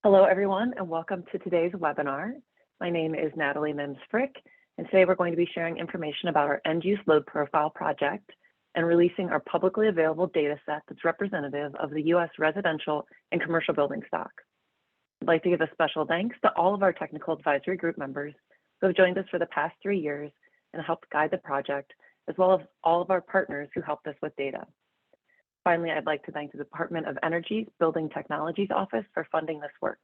Hello, everyone, and welcome to today's webinar. My name is Natalie Mims-Frick, and today we're going to be sharing information about our EndUse Log Profile project and releasing our publicly available data set that's representative of the U.S. residential and commercial building stock. I'd like to give a special thanks to all of our technical advisory group members who have joined us for the past 3 years and helped guide the project, as well as all of our partners who helped us with data. Finally, I'd like to thank the Department of Energy's Building Technologies Office for funding this work.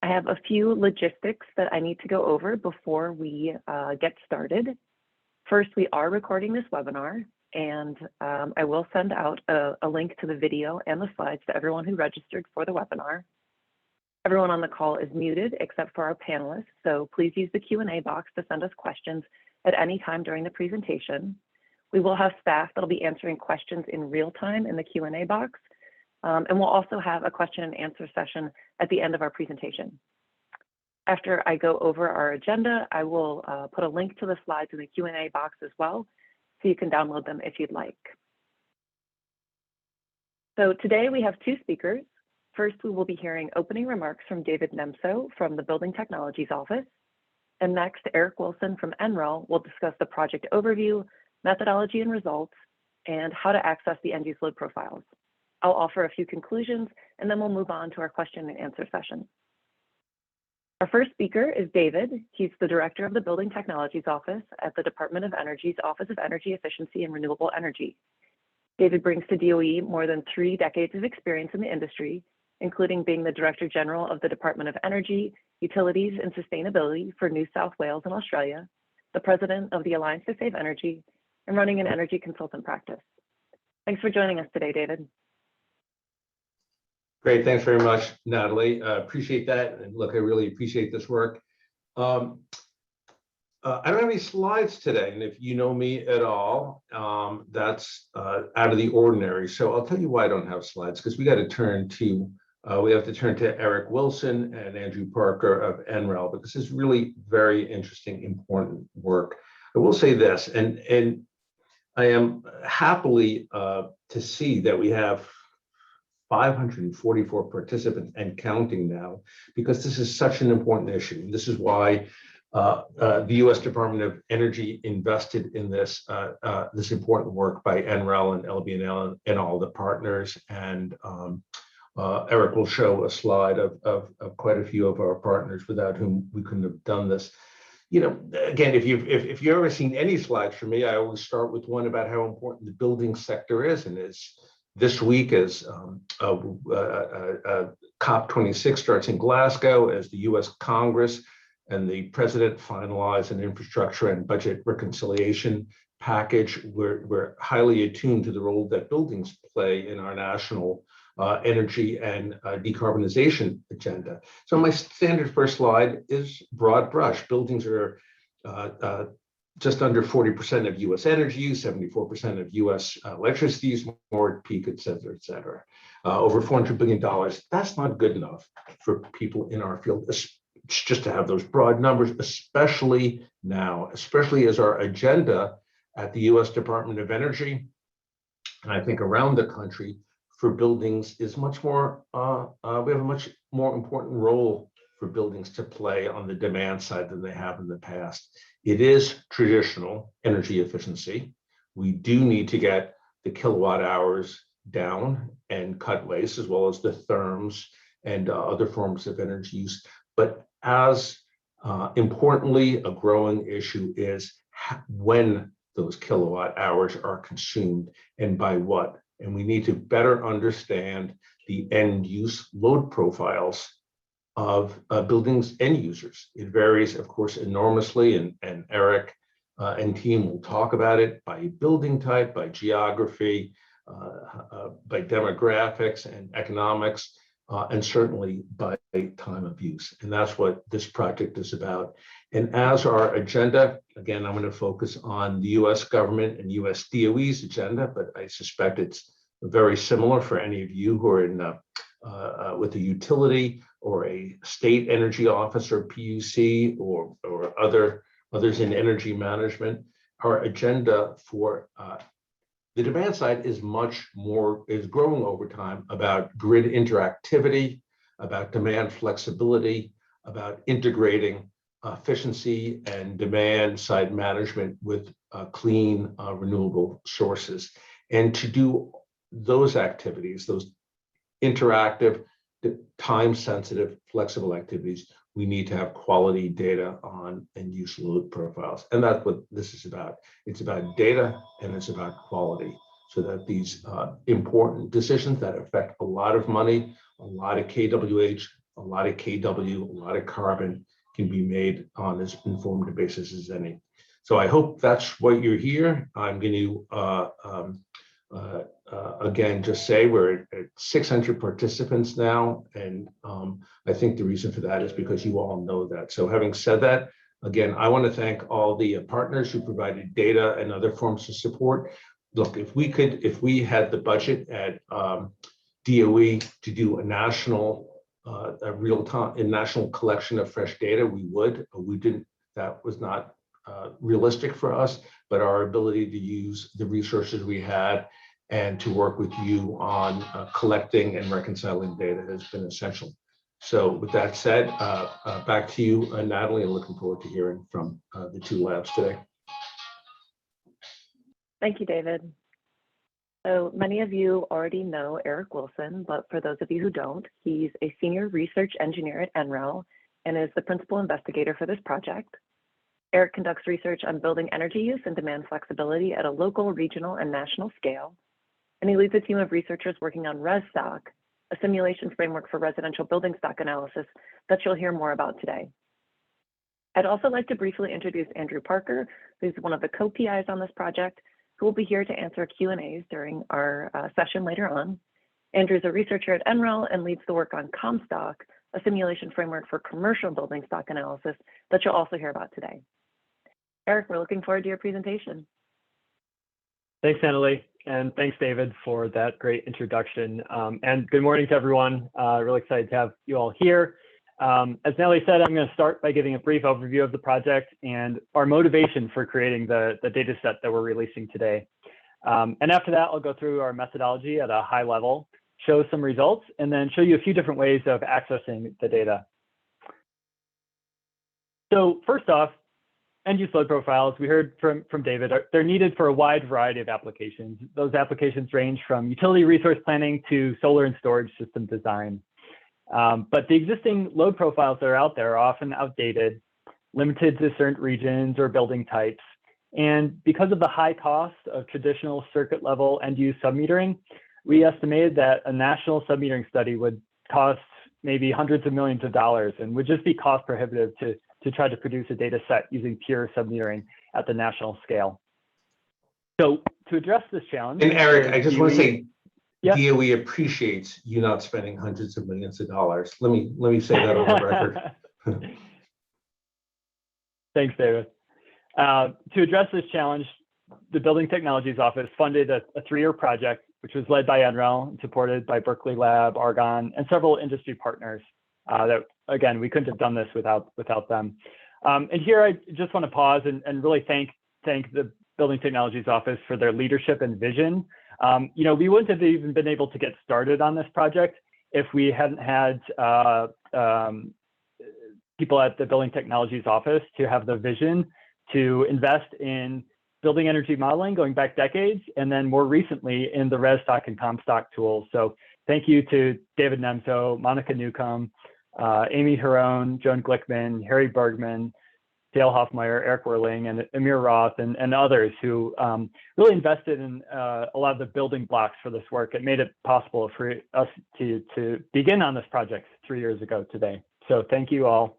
I have a few logistics that I need to go over before we get started. First, we are recording this webinar, and I will send out a link to the video and the slides to everyone who registered for the webinar. Everyone on the call is muted except for our panelists, so please use the Q&A box to send us questions at any time during the presentation. We will have staff that'll be answering questions in real time in the Q&A box, and we'll also have a question and answer session at the end of our presentation. After I go over our agenda, I will put a link to the slides in the Q&A box as well, so you can download them if you'd like. So today we have 2 speakers. First, we will be hearing opening remarks from David Nemso from the Building Technologies Office. And next, Eric Wilson from NREL will discuss the project overview, methodology and results, and how to access the EndUse Log Profiles. I'll offer a few conclusions, and then we'll move on to our question and answer session. Our first speaker is David. He's the director of the Building Technologies Office at the Department of Energy's Office of Energy Efficiency and Renewable Energy. David brings to DOE more than 3 decades of experience in the industry, including being the Director General of the Department of Energy, Utilities and Sustainability for New South Wales and Australia, the President of the Alliance to Save Energy, and running an energy consultant practice. Thanks for joining us today, David. Great, thanks very much, Natalie. Appreciate that. And look, I really appreciate this work. I don't have any slides today, and if you know me at all, that's out of the ordinary. So I'll tell you why I don't have slides, because we have to turn to Eric Wilson and Andrew Parker of NREL, because it's really very interesting, important work. I will say this, and I am happily to see that we have 544 participants and counting now, because this is such an important issue. This is why the U.S. Department of Energy invested in this this important work by NREL and LBNL and all the partners. And Eric will show a slide of quite a few of our partners without whom we couldn't have done this. You know, again, if you've ever seen any slides from me, I always start with one about how important the building sector is. And it's this week as COP26 starts in Glasgow, as the U.S. Congress and the President finalize an infrastructure and budget reconciliation package. We're highly attuned to the role that buildings play in our national energy and decarbonization agenda. So my standard first slide is broad brush. Buildings are just under 40% of U.S. energy use, 74% of U.S. electricity use, more at peak, et cetera, et cetera. Over $400 billion. That's not good enough for people in our field, just to have those broad numbers, especially now, especially as our agenda at the U.S. Department of Energy, and I think around the country, for buildings is much more, we have a much more important role for buildings to play on the demand side than they have in the past. It is traditional energy efficiency. We do need to get the kilowatt hours down and cut waste, as well as the therms and other forms of energy use. But as importantly, a growing issue is when those kilowatt hours are consumed and by what. And we need to better understand the end use load profiles of buildings end users. It varies, of course, enormously, and Eric and team will talk about it by building type, by geography, by demographics and economics, and certainly by time of use. And that's what this project is about. And as our agenda, again, I'm going to focus on the US government and US DOE's agenda, but I suspect it's very similar for any of you who are in with a utility or a state energy office or PUC or others in energy management. Our agenda for the demand side is growing over time about grid interactivity, about demand flexibility, about integrating efficiency and demand side management with clean renewable sources. And to do those activities, those interactive, time-sensitive, flexible activities, we need to have quality data on end-use load profiles. And that's what this is about. It's about data and it's about quality, so that these important decisions that affect a lot of money, a lot of kWh, a lot of kW, a lot of carbon can be made on as informed a basis as any. So I hope that's what you're here. I'm going to again, just say we're at 600 participants now, and I think the reason for that is because you all know that. So having said that, again, I want to thank all the partners who provided data and other forms of support. Look, if we had the budget at DOE to do a national, national collection of fresh data, we would. We didn't. That was not realistic for us, but our ability to use the resources we had and to work with you on collecting and reconciling data has been essential. So with that said, back to you, Natalie, and looking forward to hearing from the two labs today. Thank you, David. So many of you already know Eric Wilson, but for those of you who don't, he's a senior research engineer at NREL and is the principal investigator for this project. Eric conducts research on building energy use and demand flexibility at a local, regional, and national scale. And he leads a team of researchers working on ResStock, a simulation framework for residential building stock analysis that you'll hear more about today. I'd also like to briefly introduce Andrew Parker, who's one of the co-PIs on this project, who will be here to answer Q&As during our session later on. Andrew's a researcher at NREL and leads the work on ComStock, a simulation framework for commercial building stock analysis that you'll also hear about today. Eric, we're looking forward to your presentation. Thanks, Natalie, and thanks, David, for that great introduction. And good morning to everyone. Really excited to have you all here. As Natalie said, I'm going to start by giving a brief overview of the project and our motivation for creating the data set that we're releasing today. And after that, I'll go through our methodology at a high level, show some results, and then show you a few different ways of accessing the data. So first off, end-use load profiles, we heard from David, they're needed for a wide variety of applications. Those applications range from utility resource planning to solar and storage system design. But the existing load profiles that are out there are often outdated, limited to certain regions or building types. And because of the high cost of traditional circuit level end-use submetering, we estimated that a national submetering study would cost maybe hundreds of millions of dollars and would just be cost prohibitive to try to produce a data set using pure submetering at the national scale. So to address this challenge— And Eric, I just want to say, yeah. DOE appreciates you not spending hundreds of millions of dollars. Let me say that on the record. Thanks, David. To address this challenge, the Building Technologies Office funded a 3-year project, which was led by NREL and supported by Berkeley Lab, Argonne, and several industry partners. That, again, we couldn't have done this without them. And here I just want to pause and really thank the Building Technologies Office for their leadership and vision. You know, we wouldn't have even been able to get started on this project if we hadn't had people at the Building Technologies Office to have the vision to invest in building energy modeling going back decades, and then more recently in the ResStock and ComStock tools. So thank you to David Nemso, Monica Newcomb, Amy Herone, Joan Glickman, Harry Bergman, Dale Hoffmeyer, Eric Werling, and Amir Roth, and others who really invested in a lot of the building blocks for this work. It made it possible for us to begin on this project 3 years ago today. So thank you all.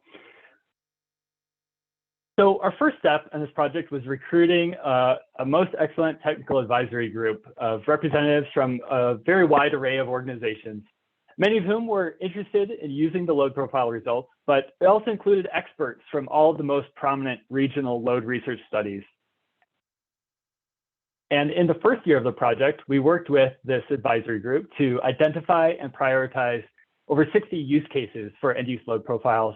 So our first step in this project was recruiting a most excellent technical advisory group of representatives from a very wide array of organizations, many of whom were interested in using the load profile results, but it also included experts from all of the most prominent regional load research studies. And in the first year of the project, we worked with this advisory group to identify and prioritize over 60 use cases for end-use load profiles.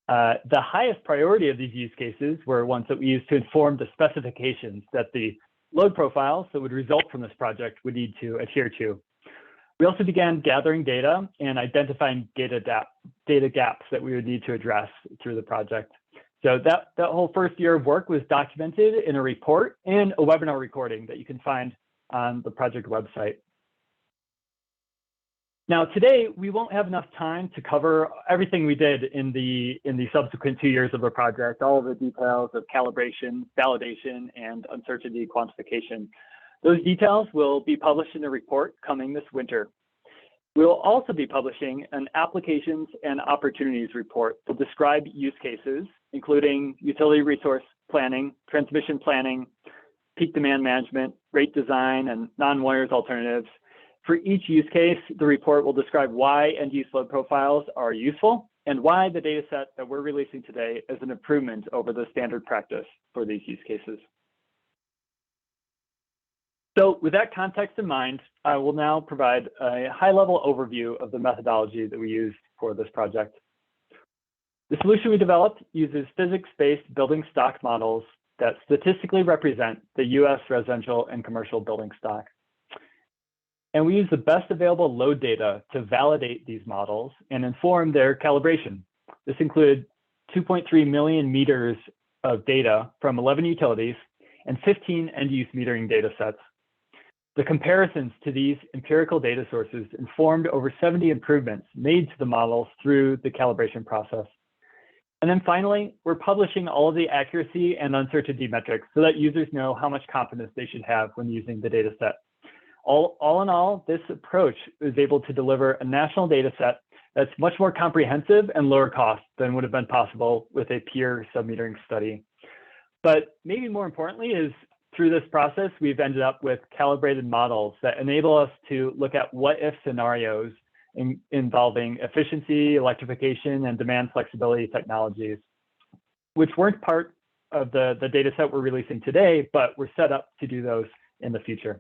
The highest priority of these use cases were ones that we used to inform the specifications that the load profiles that would result from this project would need to adhere to. We also began gathering data and identifying data gaps that we would need to address through the project. So that whole first year of work was documented in a report and a webinar recording that you can find on the project website. Now, today, we won't have enough time to cover everything we did in the subsequent 2 years of the project, all of the details of calibration, validation, and uncertainty quantification. Those details will be published in a report coming this winter. We will also be publishing an applications and opportunities report to describe use cases, including utility resource planning, transmission planning, peak demand management, rate design, and non-wires alternatives. For each use case, the report will describe why EndUse Log Profiles are useful and why the data set that we're releasing today is an improvement over the standard practice for these use cases. So with that context in mind, I will now provide a high-level overview of the methodology that we used for this project. The solution we developed uses physics-based building stock models that statistically represent the US residential and commercial building stock. And we use the best available load data to validate these models and inform their calibration. This included 2.3 million meters of data from 11 utilities and 15 end-use metering data sets. The comparisons to these empirical data sources informed over 70 improvements made to the models through the calibration process. And then finally, we're publishing all of the accuracy and uncertainty metrics so that users know how much confidence they should have when using the data set. All in all, this approach is able to deliver a national data set that's much more comprehensive and lower cost than would have been possible with a pure submetering study. But maybe more importantly is through this process, we've ended up with calibrated models that enable us to look at what-if scenarios involving efficiency, electrification, and demand flexibility technologies, which weren't part of the data set we're releasing today, but we're set up to do those in the future.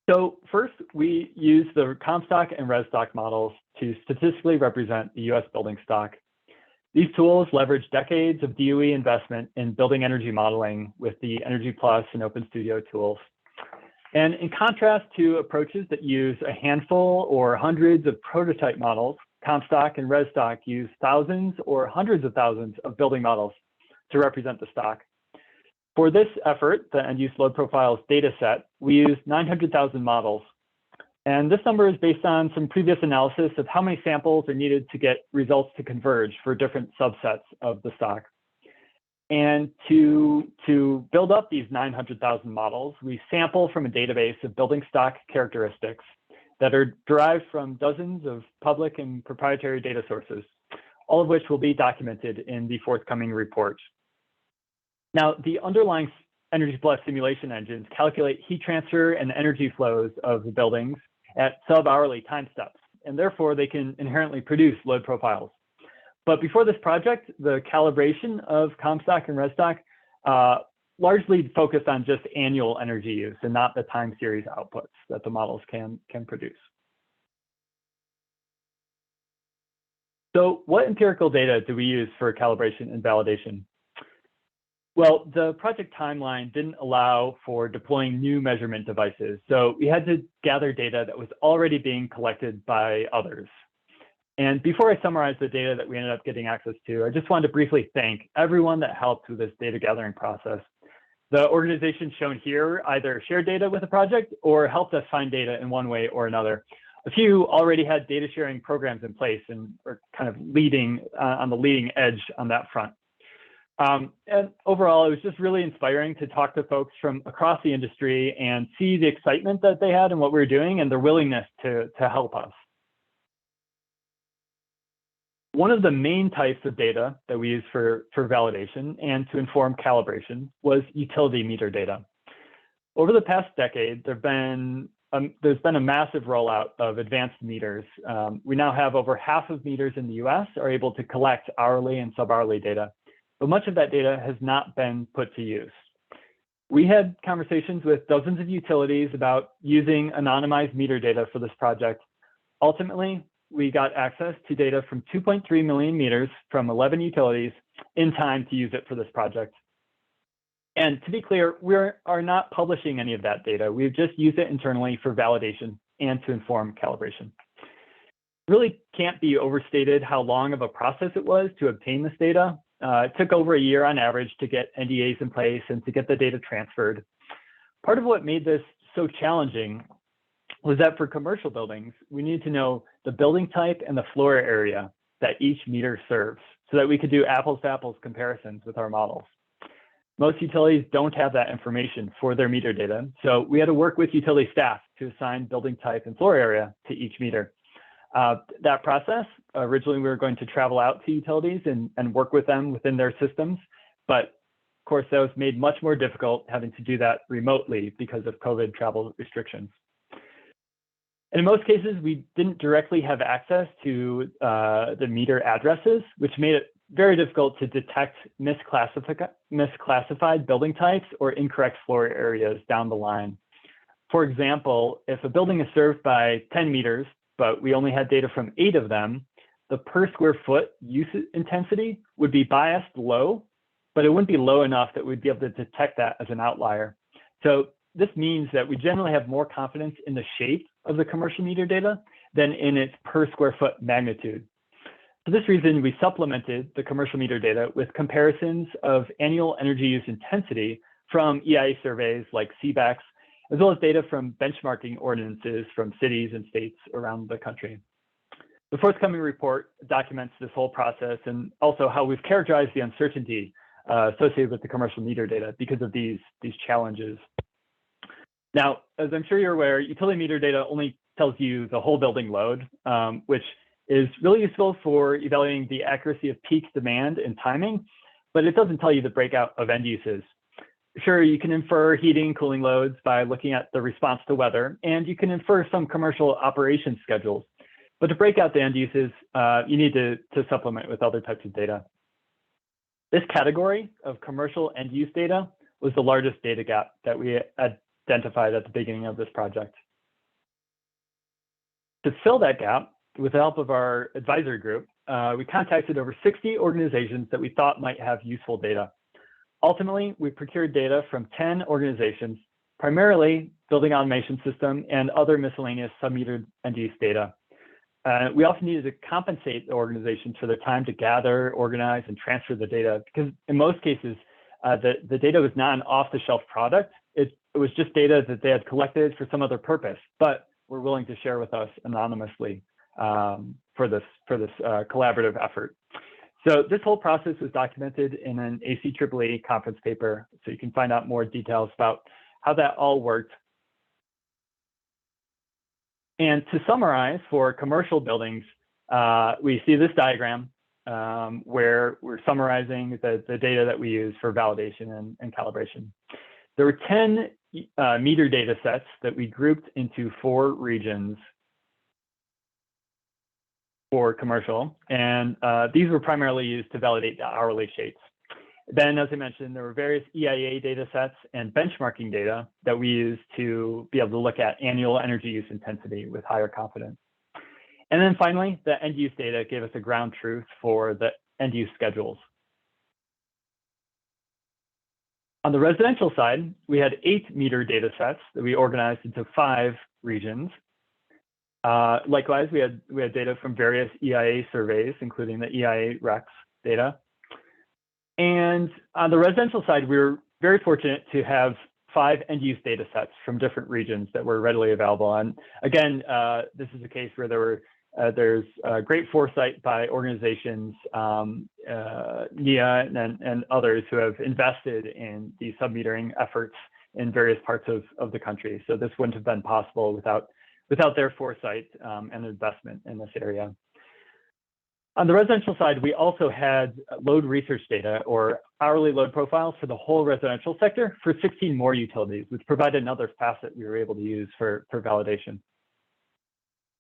So first, we use the Comstock and ResStock models to statistically represent the US building stock. These tools leverage decades of DOE investment in building energy modeling with the Energy Plus and OpenStudio tools. And in contrast to approaches that use a handful or hundreds of prototype models, Comstock and ResStock use thousands or hundreds of thousands of building models to represent the stock. For this effort, the EndUse Log Profiles data set, we used 900,000 models. And this number is based on some previous analysis of how many samples are needed to get results to converge for different subsets of the stock. And to build up these 900,000 models, we sample from a database of building stock characteristics that are derived from dozens of public and proprietary data sources, all of which will be documented in the forthcoming report. Now, the underlying Energy Plus simulation engines calculate heat transfer and energy flows of the buildings at sub-hourly time steps, and therefore they can inherently produce load profiles. But before this project, the calibration of Comstock and ResStock largely focused on just annual energy use and not the time series outputs that the models can produce. So what empirical data do we use for calibration and validation? Well, the project timeline didn't allow for deploying new measurement devices, so we had to gather data that was already being collected by others. And before I summarize the data that we ended up getting access to, I just wanted to briefly thank everyone that helped with this data gathering process. The organizations shown here either shared data with the project or helped us find data in one way or another. A few already had data sharing programs in place and were kind of leading on the leading edge on that front. And overall, it was just really inspiring to talk to folks from across the industry and see the excitement that they had in what we were doing and their willingness to help us. One of the main types of data that we use for validation and to inform calibration was utility meter data. Over the past decade, there's been a massive rollout of advanced meters. We now have over half of meters in the US are able to collect hourly and sub-hourly data, but much of that data has not been put to use. We had conversations with dozens of utilities about using anonymized meter data for this project. Ultimately, we got access to data from 2.3 million meters from 11 utilities in time to use it for this project. And to be clear, we are not publishing any of that data. We've just used it internally for validation and to inform calibration. Really can't be overstated how long of a process it was to obtain this data. It took over a year on average to get NDAs in place and to get the data transferred. Part of what made this so challenging was that for commercial buildings, we needed to know the building type and the floor area that each meter serves so that we could do apples to apples comparisons with our models. Most utilities don't have that information for their meter data, so we had to work with utility staff to assign building type and floor area to each meter. That process, originally we were going to travel out to utilities and work with them within their systems, but of course that was made much more difficult having to do that remotely because of COVID travel restrictions. And in most cases, we didn't directly have access to the meter addresses, which made it very difficult to detect misclassified building types or incorrect floor areas down the line. For example, if a building is served by 10 meters, but we only had data from 8 of them, the per square foot use intensity would be biased low, but it wouldn't be low enough that we'd be able to detect that as an outlier. So this means that we generally have more confidence in the shape of the commercial meter data than in its per square foot magnitude. For this reason, we supplemented the commercial meter data with comparisons of annual energy use intensity from EIA surveys like CBEX, as well as data from benchmarking ordinances from cities and states around the country. The forthcoming report documents this whole process and also how we've characterized the uncertainty associated with the commercial meter data because of these challenges. Now, as I'm sure you're aware, utility meter data only tells you the whole building load, which is really useful for evaluating the accuracy of peak demand and timing, but it doesn't tell you the breakout of end uses. Sure, you can infer heating, cooling loads by looking at the response to weather, and you can infer some commercial operation schedules. But to break out the end uses, you need to supplement with other types of data. This category of commercial end use data was the largest data gap that we identified at the beginning of this project. To fill that gap, with the help of our advisory group, we contacted over 60 organizations that we thought might have useful data. Ultimately, we procured data from 10 organizations, primarily building automation system and other miscellaneous sub-metered end use data. We also needed to compensate the organizations for their time to gather, organize, and transfer the data, because in most cases, the data was not an off-the-shelf product. It was just data that they had collected for some other purpose, but were willing to share with us anonymously for this collaborative effort. So this whole process was documented in an ACEEE conference paper, so you can find out more details about how that all worked. And to summarize, for commercial buildings, we see this diagram where we're summarizing the data that we use for validation and calibration. There were 10 meter data sets that we grouped into 4 regions for commercial, and these were primarily used to validate the hourly shapes. Then, as I mentioned, there were various EIA data sets and benchmarking data that we used to be able to look at annual energy use intensity with higher confidence. And then finally, the end use data gave us a ground truth for the end use schedules. On the residential side, we had 8 meter data sets that we organized into 5 regions. Likewise, we had data from various EIA surveys, including the EIA REX data. And on the residential side, we were very fortunate to have 5 end-use data sets from different regions that were readily available. And again, this is a case where there's great foresight by organizations, NIA and others who have invested in these sub-metering efforts in various parts of the country. So this wouldn't have been possible without their foresight and investment in this area. On the residential side, we also had load research data or hourly load profiles for the whole residential sector for 16 more utilities, which provided another facet we were able to use for validation.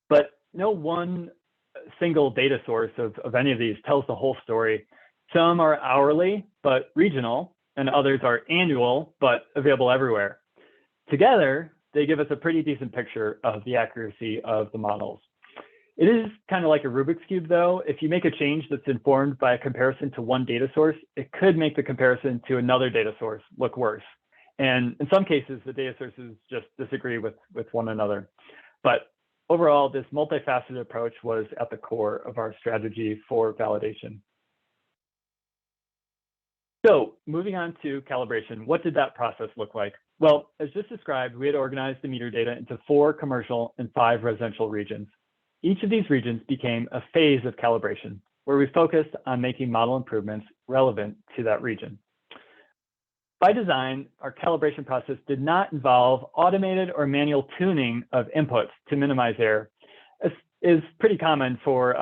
But no one single data source of any of these tells the whole story. Some are hourly, but regional, and others are annual, but available everywhere. Together, they give us a pretty decent picture of the accuracy of the models. It is kind of like a Rubik's Cube, though. If you make a change that's informed by a comparison to one data source, it could make the comparison to another data source look worse. And in some cases, the data sources just disagree with one another. But overall, this multifaceted approach was at the core of our strategy for validation. So moving on to calibration, what did that process look like? Well, as just described, we had organized the meter data into 4 commercial and 5 residential regions. Each of these regions became a phase of calibration, where we focused on making model improvements relevant to that region. By design, our calibration process did not involve automated or manual tuning of inputs to minimize error, as is pretty common for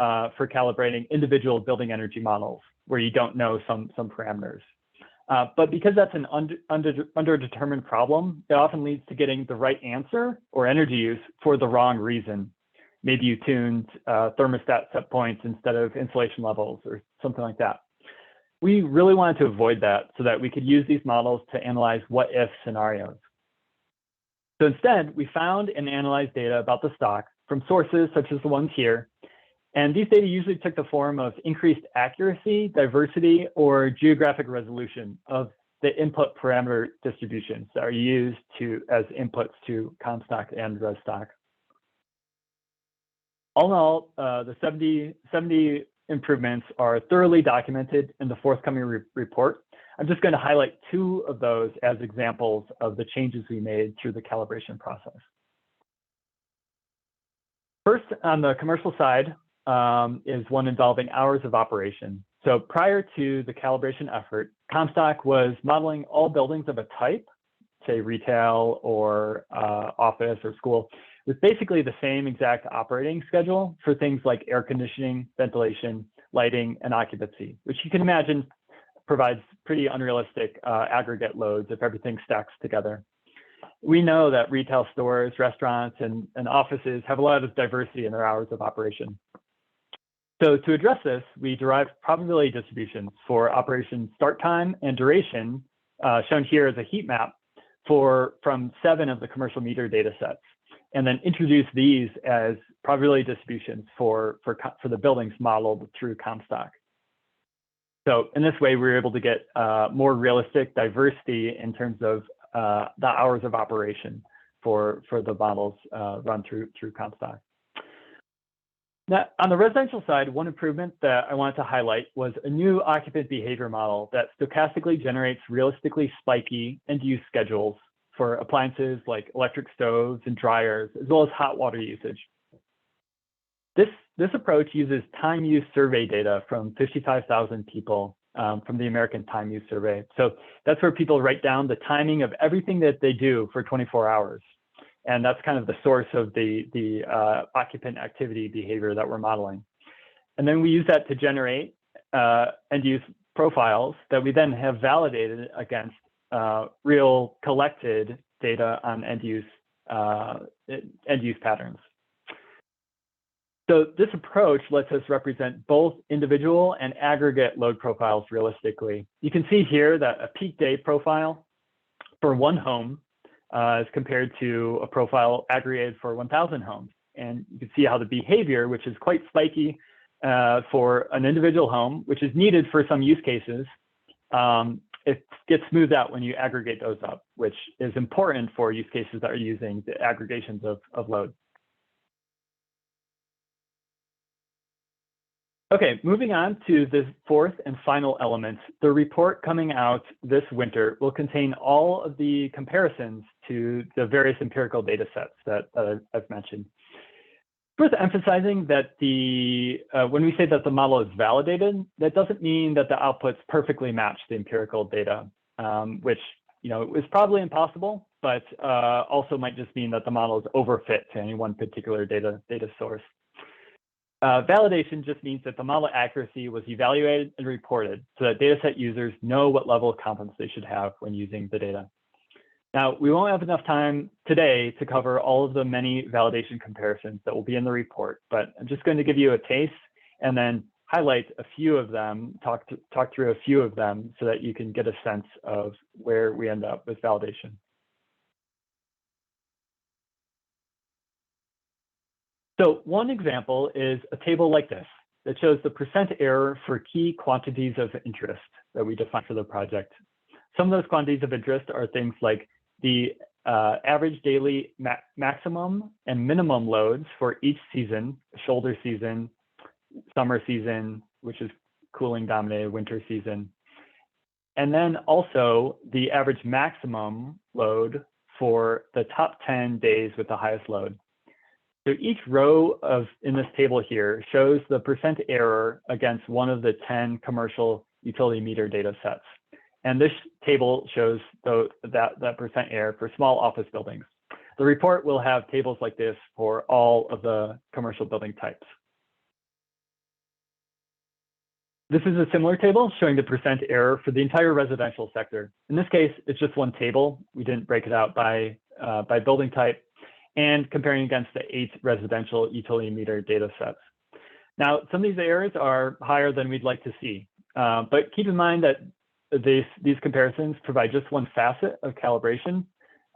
calibrating individual building energy models, where you don't know some parameters. But because that's an underdetermined problem, it often leads to getting the right answer or energy use for the wrong reason. Maybe you tuned thermostat set points instead of insulation levels or something like that. We really wanted to avoid that so that we could use these models to analyze what-if scenarios. So instead, we found and analyzed data about the stock from sources such as the ones here. And these data usually took the form of increased accuracy, diversity, or geographic resolution of the input parameter distributions that are used as inputs to Comstock and ResStock. All in all, the 70 improvements are thoroughly documented in the forthcoming report. I'm just going to highlight 2 of those as examples of the changes we made through the calibration process. First, on the commercial side, is one involving hours of operation. So prior to the calibration effort, Comstock was modeling all buildings of a type, say retail or office or school, with basically the same exact operating schedule for things like air conditioning, ventilation, lighting, and occupancy, which you can imagine provides pretty unrealistic aggregate loads if everything stacks together. We know that retail stores, restaurants, and offices have a lot of diversity in their hours of operation. So to address this, we derived probability distributions for operation start time and duration, shown here as a heat map from 7 of the commercial meter data sets, and then introduce these as probability distributions for the buildings modeled through Comstock. So in this way, we were able to get more realistic diversity in terms of the hours of operation for the models run through Comstock. Now, on the residential side, one improvement that I wanted to highlight was a new occupant behavior model that stochastically generates realistically spiky end-use schedules for appliances like electric stoves and dryers, as well as hot water usage. This approach uses time use survey data from 55,000 people from the American Time Use Survey. So that's where people write down the timing of everything that they do for 24 hours. And that's kind of the source of the occupant activity behavior that we're modeling. And then we use that to generate end-use profiles that we then have validated against real collected data on end-use patterns. So this approach lets us represent both individual and aggregate load profiles realistically. You can see here that a peak day profile for one home is compared to a profile aggregated for 1,000 homes. And you can see how the behavior, which is quite spiky for an individual home, which is needed for some use cases, it gets smoothed out when you aggregate those up, which is important for use cases that are using the aggregations of load. Okay, moving on to the 4th and final element. The report coming out this winter will contain all of the comparisons to the various empirical data sets that I've mentioned. Worth emphasizing that when we say that the model is validated, that doesn't mean that the outputs perfectly match the empirical data, which is probably impossible, but also might just mean that the model is overfit to any one particular data source. Validation just means that the model accuracy was evaluated and reported so that dataset users know what level of confidence they should have when using the data. Now, we won't have enough time today to cover all of the many validation comparisons that will be in the report, but I'm just going to give you a taste and then highlight a few of them, talk through a few of them so that you can get a sense of where we end up with validation. So one example is a table like this that shows the percent error for key quantities of interest that we define for the project. Some of those quantities of interest are things like the average daily maximum and minimum loads for each season: shoulder season, summer season, which is cooling dominated, winter season. And then also the average maximum load for the top 10 days with the highest load. So each row in this table here shows the percent error against one of the 10 commercial utility meter data sets. And this table shows that percent error for small office buildings. The report will have tables like this for all of the commercial building types. This is a similar table showing the percent error for the entire residential sector. In this case, it's just one table. We didn't break it out by building type, and comparing against the 8 residential utility meter data sets. Now, some of these errors are higher than we'd like to see, but keep in mind that these comparisons provide just one facet of calibration.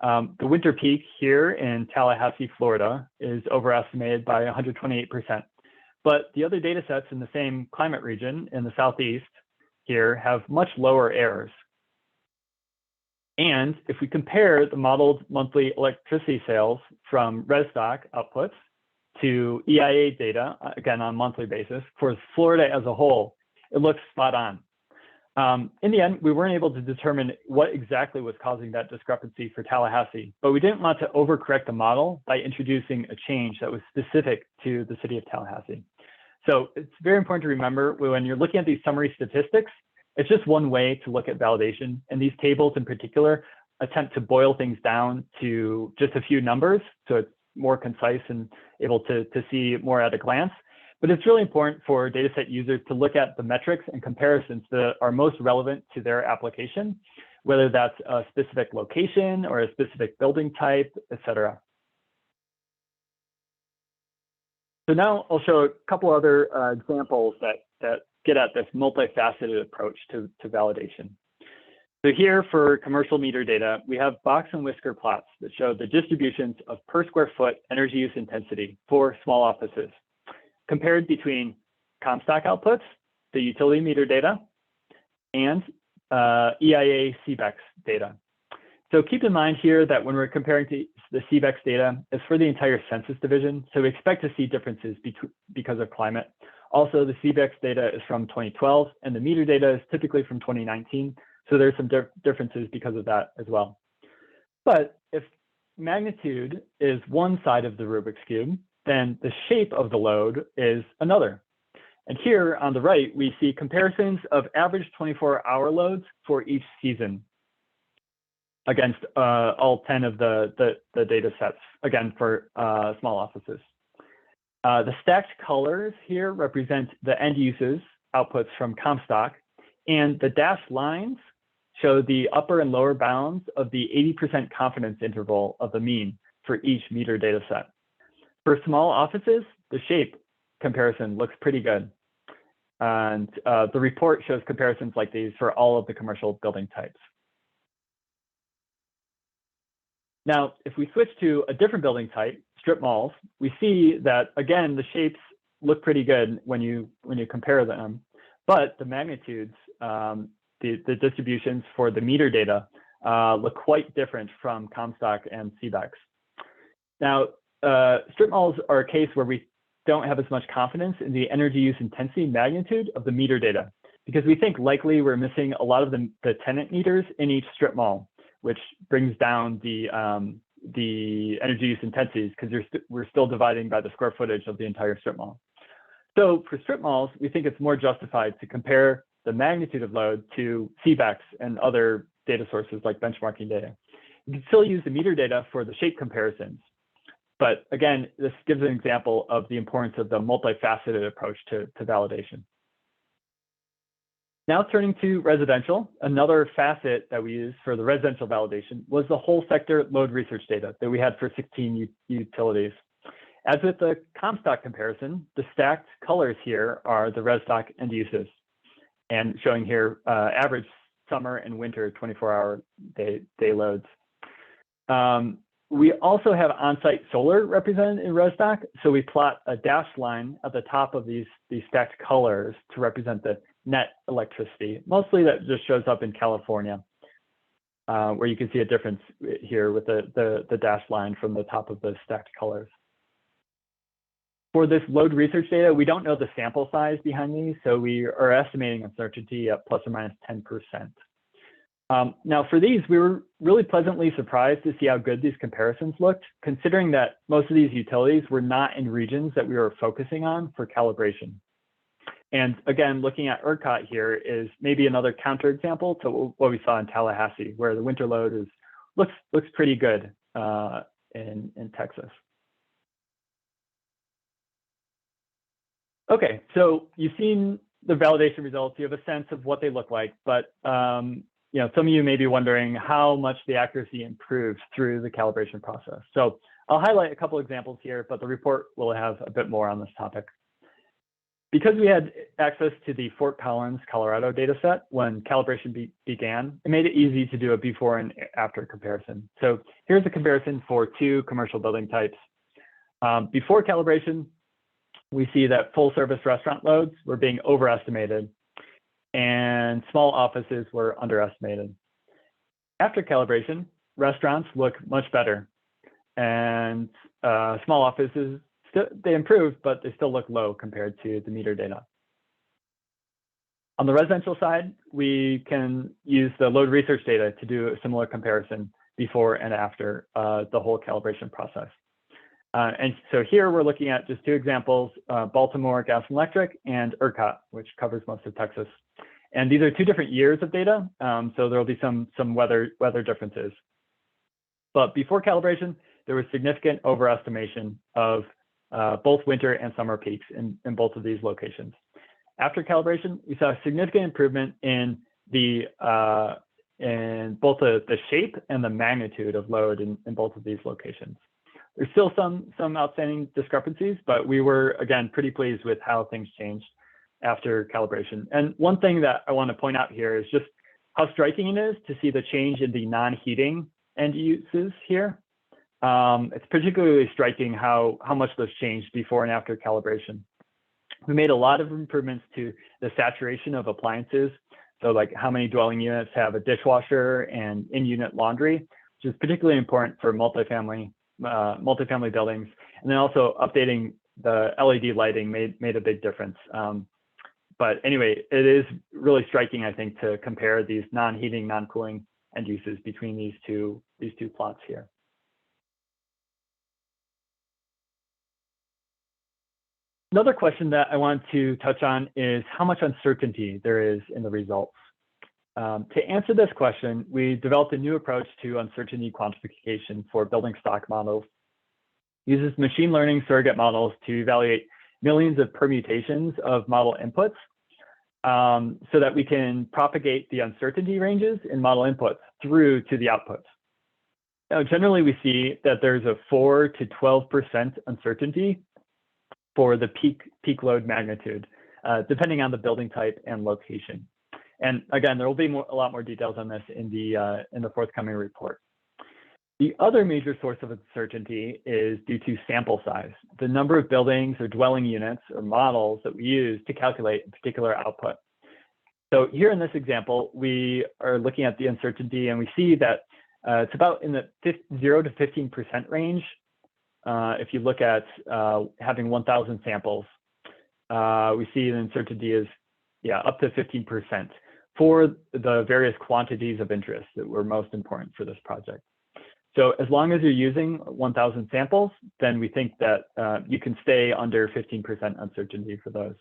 The winter peak here in Tallahassee, Florida is overestimated by 128%. But the other data sets in the same climate region in the Southeast here have much lower errors. And if we compare the modeled monthly electricity sales from ResStock outputs to EIA data, again on a monthly basis, for Florida as a whole, it looks spot on. In the end, we weren't able to determine what exactly was causing that discrepancy for Tallahassee, but we didn't want to overcorrect the model by introducing a change that was specific to the city of Tallahassee. So it's very important to remember when you're looking at these summary statistics, it's just one way to look at validation. And these tables in particular attempt to boil things down to just a few numbers, so it's more concise and able to see more at a glance. But it's really important for dataset users to look at the metrics and comparisons that are most relevant to their application, whether that's a specific location or a specific building type, et cetera. So now I'll show a couple other examples that get at this multifaceted approach to validation. So here for commercial meter data, we have box and whisker plots that show the distributions of per square foot energy use intensity for small offices, compared between Comstock outputs, the utility meter data, and EIA CBEX data. So keep in mind here that when we're comparing to the CBEX data, it's for the entire census division. So we expect to see differences because of climate. Also, the CBEX data is from 2012, and the meter data is typically from 2019. So there's some differences because of that as well. But if magnitude is one side of the Rubik's Cube, then the shape of the load is another. And here on the right, we see comparisons of average 24-hour loads for each season against all 10 of the data sets, again, for small offices. The stacked colors here represent the end uses outputs from Comstock, and the dashed lines show the upper and lower bounds of the 80% confidence interval of the mean for each meter data set. For small offices, the shape comparison looks pretty good. And the report shows comparisons like these for all of the commercial building types. Now, if we switch to a different building type, strip malls, we see that, again, the shapes look pretty good when you compare them, but the magnitudes, the distributions for the meter data look quite different from Comstock and CBEX. Now, strip malls are a case where we don't have as much confidence in the energy use intensity magnitude of the meter data, because we think likely we're missing a lot of the tenant meters in each strip mall, which brings down the energy use intensities, because we're still dividing by the square footage of the entire strip mall. So for strip malls, we think it's more justified to compare the magnitude of load to CBEX and other data sources like benchmarking data. You can still use the meter data for the shape comparisons. But again, this gives an example of the importance of the multifaceted approach to validation. Now turning to residential, another facet that we used for the residential validation was the whole sector load research data that we had for 16 utilities. As with the Comstock comparison, the stacked colors here are the ResStock end uses, and showing here average summer and winter 24-hour day loads. We also have on-site solar represented in ResDoc. So we plot a dashed line at the top of these stacked colors to represent the net electricity. Mostly that just shows up in California, where you can see a difference here with the dashed line from the top of the stacked colors. For this load research data, we don't know the sample size behind these, so we are estimating uncertainty at plus or minus 10%. Now for these, we were really pleasantly surprised to see how good these comparisons looked, considering that most of these utilities were not in regions that we were focusing on for calibration. And again, looking at ERCOT here is maybe another counterexample to what we saw in Tallahassee, where the winter load looks pretty good in Texas. Okay, so you've seen the validation results, you have a sense of what they look like, but some of you may be wondering how much the accuracy improves through the calibration process. So I'll highlight a couple examples here, but the report will have a bit more on this topic. Because we had access to the Fort Collins, Colorado data set when calibration began, it made it easy to do a before and after comparison. So here's a comparison for 2 commercial building types. Before calibration, we see that full service restaurant loads were being overestimated and small offices were underestimated. After calibration, restaurants look much better, and small offices, they improved, but they still look low compared to the meter data. On the residential side, we can use the load research data to do a similar comparison before and after the whole calibration process. And so here we're looking at just 2 examples, Baltimore Gas and Electric and ERCOT, which covers most of Texas. And these are 2 different years of data, so there'll be some weather differences. But before calibration, there was significant overestimation of both winter and summer peaks in both of these locations. After calibration, we saw a significant improvement in both the shape and the magnitude of load in both of these locations. There's still some outstanding discrepancies, but we were, again, pretty pleased with how things changed after calibration. And one thing that I want to point out here is just how striking it is to see the change in the non-heating end uses here. It's particularly striking how much those changed before and after calibration. We made a lot of improvements to the saturation of appliances. So like how many dwelling units have a dishwasher and in-unit laundry, which is particularly important for multifamily buildings. And then also updating the LED lighting made a big difference. But anyway, it is really striking, I think, to compare these non-heating, non-cooling end uses between these two plots here. Another question that I want to touch on is how much uncertainty there is in the results. To answer this question, we developed a new approach to uncertainty quantification for building stock models. It uses machine learning surrogate models to evaluate millions of permutations of model inputs so that we can propagate the uncertainty ranges in model inputs through to the outputs. Now, generally, we see that there's a 4 to 12% uncertainty for the peak load magnitude, depending on the building type and location. And again, there will be a lot more details on this in the forthcoming report. The other major source of uncertainty is due to sample size, the number of buildings or dwelling units or models that we use to calculate a particular output. So here in this example, we are looking at the uncertainty and we see that it's about in the 0 to 15% range. If you look at having 1,000 samples, we see the uncertainty is up to 15% for the various quantities of interest that were most important for this project. So as long as you're using 1,000 samples, then we think that you can stay under 15% uncertainty for those.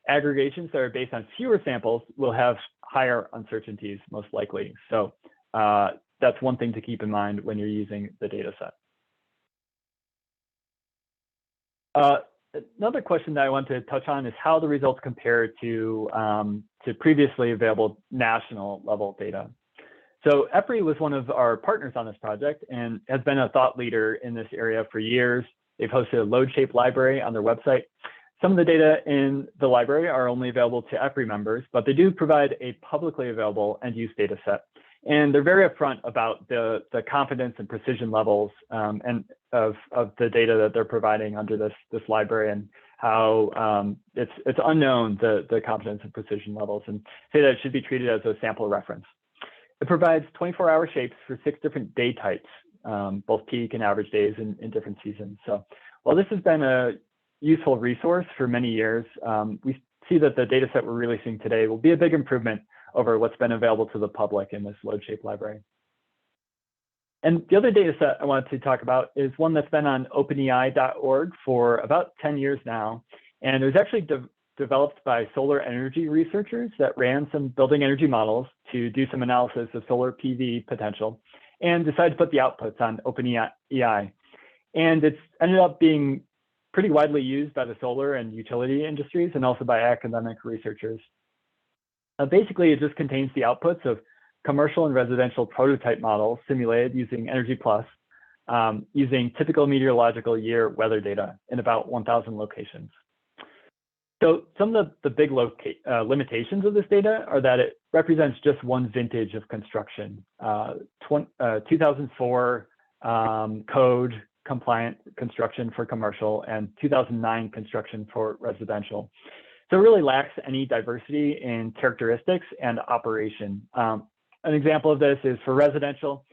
Aggregations that are based on fewer samples will have higher uncertainties, most likely. So that's one thing to keep in mind when you're using the data set. Another question that I want to touch on is how the results compare to previously available national level data. So EPRI was one of our partners on this project and has been a thought leader in this area for years. They've hosted a load shape library on their website. Some of the data in the library are only available to EPRI members, but they do provide a publicly available end use data set. And they're very upfront about the confidence and precision levels and of the data that they're providing under this library, and how it's unknown, the confidence and precision levels, and say that it should be treated as a sample reference. It provides 24-hour shapes for 6 different day types, both peak and average days in different seasons. So while this has been a useful resource for many years, we see that the data set we're releasing today will be a big improvement over what's been available to the public in this load shape library. And the other data set I wanted to talk about is one that's been on openei.org for about 10 years now. And it was actually developed by solar energy researchers that ran some building energy models to do some analysis of solar PV potential and decided to put the outputs on OpenEI. And it's ended up being pretty widely used by the solar and utility industries and also by academic researchers. Basically, it just contains the outputs of commercial and residential prototype models simulated using Energy Plus, using typical meteorological year weather data in about 1,000 locations. So some of the big limitations of this data are that it represents just one vintage of construction, 2004 code compliant construction for commercial and 2009 construction for residential. So it really lacks any diversity in characteristics and operation. An example of this is for residential,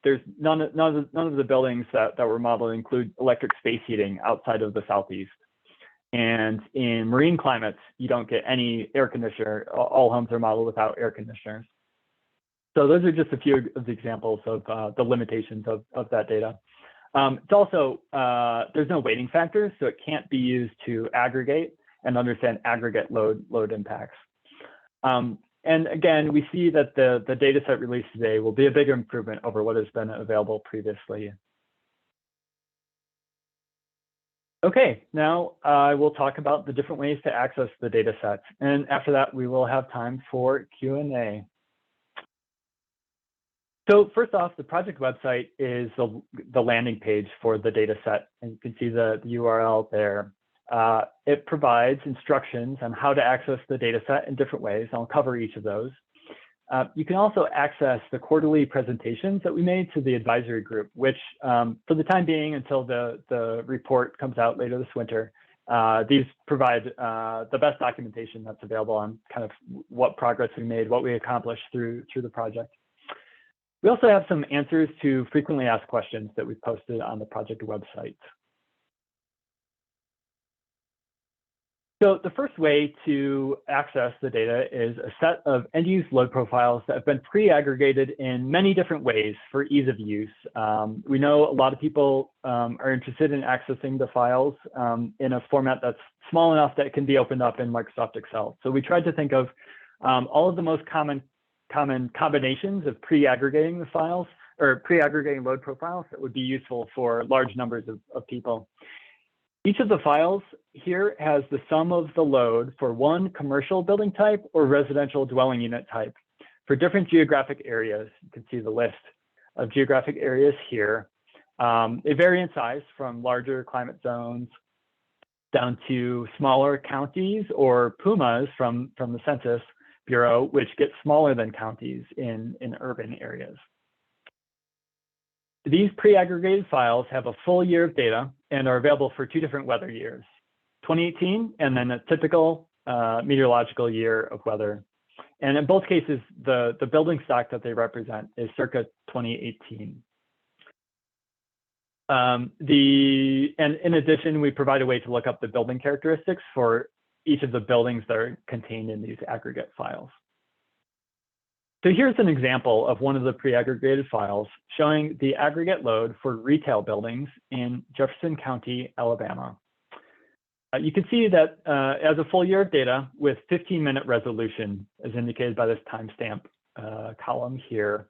there's none of the buildings that were modeled include electric space heating outside of the Southeast. And in marine climates, you don't get any air conditioner. All homes are modeled without air conditioners. So those are just a few of the examples of the limitations of that data. It's also, there's no weighting factors, so it can't be used to aggregate and understand aggregate load impacts. And again, we see that the data set released today will be a big improvement over what has been available previously. Okay, now I will talk about the different ways to access the data sets. And after that, we will have time for Q&A. So first off, the project website is the landing page for the data set. And you can see the URL there. It provides instructions on how to access the data set in different ways. I'll cover each of those. You can also access the quarterly presentations that we made to the advisory group, which for the time being, until the report comes out later this winter, these provide the best documentation that's available on kind of what progress we made, what we accomplished through the project. We also have some answers to frequently asked questions that we've posted on the project website. So the first way to access the data is a set of EndUse Log Profiles that have been pre-aggregated in many different ways for ease of use. We know a lot of people are interested in accessing the files in a format that's small enough that it can be opened up in Microsoft Excel. So we tried to think of all of the most common combinations of pre-aggregating the files or pre-aggregating load profiles that would be useful for large numbers of people. Each of the files here has the sum of the load for one commercial building type or residential dwelling unit type for different geographic areas. You can see the list of geographic areas here. They vary in size from larger climate zones down to smaller counties or PUMAs from the Census Bureau, which get smaller than counties in urban areas. These pre-aggregated files have a full year of data and are available for 2 different weather years, 2018 and then a typical meteorological year of weather. And in both cases, the building stock that they represent is circa 2018. And in addition, we provide a way to look up the building characteristics for each of the buildings that are contained in these aggregate files. So here's an example of one of the pre-aggregated files showing the aggregate load for retail buildings in Jefferson County, Alabama. You can see that as a full year of data with 15-minute resolution, as indicated by this timestamp column here.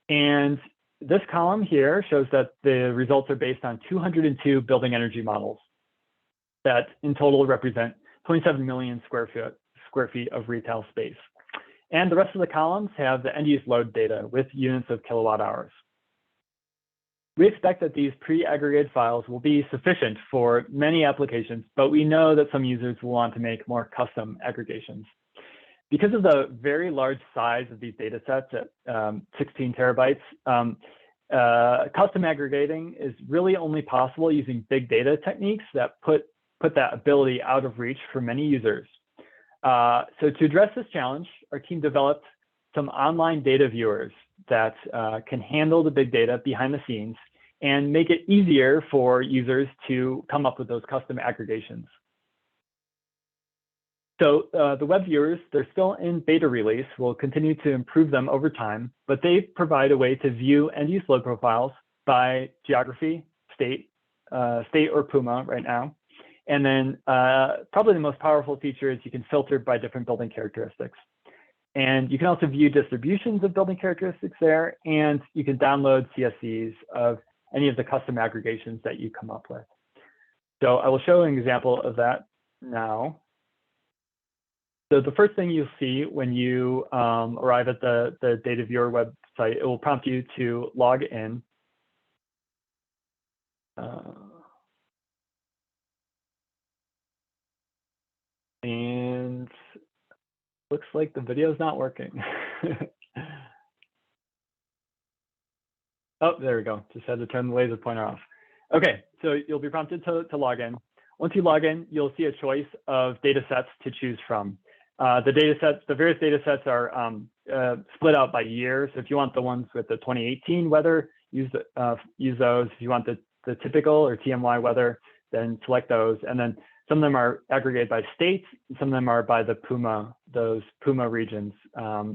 And this column here shows that the results are based on 202 building energy models that in total represent 27 million square feet of retail space. And the rest of the columns have the EndUse load data with units of kilowatt hours. We expect that these pre-aggregated files will be sufficient for many applications, but we know that some users will want to make more custom aggregations. because of the very large size of these data sets at 16 terabytes, custom aggregating is really only possible using big data techniques that put that ability out of reach for many users. So to address this challenge, our team developed some online data viewers that can handle the big data behind the scenes and make it easier for users to come up with those custom aggregations. So the web viewers, they're still in beta release. We'll continue to improve them over time, but they provide a way to view end-use load profiles by geography, state or PUMA right now. And then probably the most powerful feature is you can filter by different building characteristics. And you can also view distributions of building characteristics there, and you can download CSVs of any of the custom aggregations that you come up with. So I will show an example of that now. So the first thing you'll see when you arrive at the data viewer website, it will prompt you to log in. And looks like the video is not working. Oh, there we go. Just had to turn the laser pointer off. Okay, so you'll be prompted to log in. Once you log in, you'll see a choice of data sets to choose from. The various data sets are split out by year. So if you want the ones with the 2018 weather, use those. If you want the typical or TMY weather, then select those. And then some of them are aggregated by states, some of them are by the PUMA, those PUMA regions,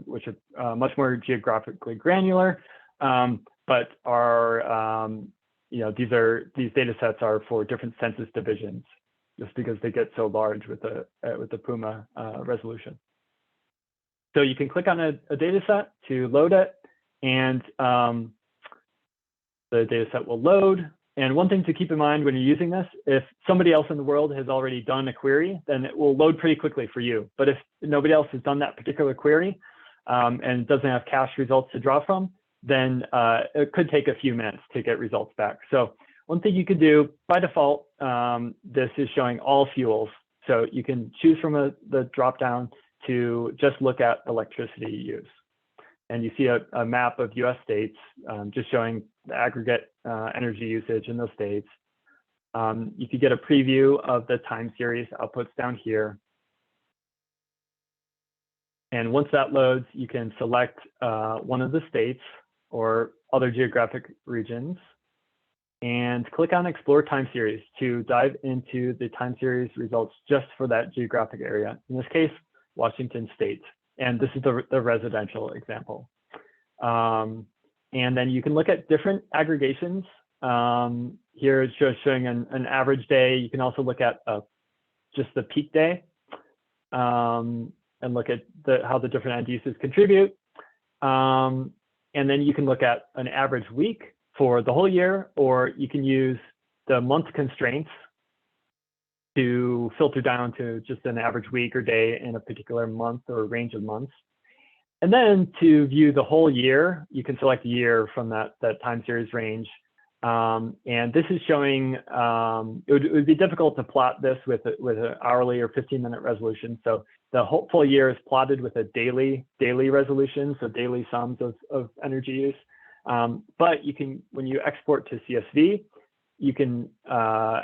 which are much more geographically granular, but are, these data sets are for different census divisions, just because they get so large with the PUMA resolution. So you can click on a data set to load it, and the data set will load. And one thing to keep in mind when you're using this, if somebody else in the world has already done a query, then it will load pretty quickly for you. But if nobody else has done that particular query and doesn't have cached results to draw from, then it could take a few minutes to get results back. So one thing you could do, by default, this is showing all fuels. So you can choose from the dropdown to just look at electricity use. And you see a map of US states just showing the aggregate energy usage in those states. You could get a preview of the time series outputs down here. And once that loads, you can select one of the states or other geographic regions and click on Explore Time Series to dive into the time series results just for that geographic area. In this case, Washington State. And this is the residential example. And then you can look at different aggregations. Here it's just showing an average day. You can also look at just the peak day and look at how the different end uses contribute. And then you can look at an average week for the whole year, or you can use the month constraints to filter down to just an average week or day in a particular month or range of months. And then to view the whole year, you can select a year from that time series range. And this is showing, it would be difficult to plot this with an hourly or 15-minute resolution. So the whole full year is plotted with a daily resolution, so daily sums of energy use. But you can, when you export to CSV, you can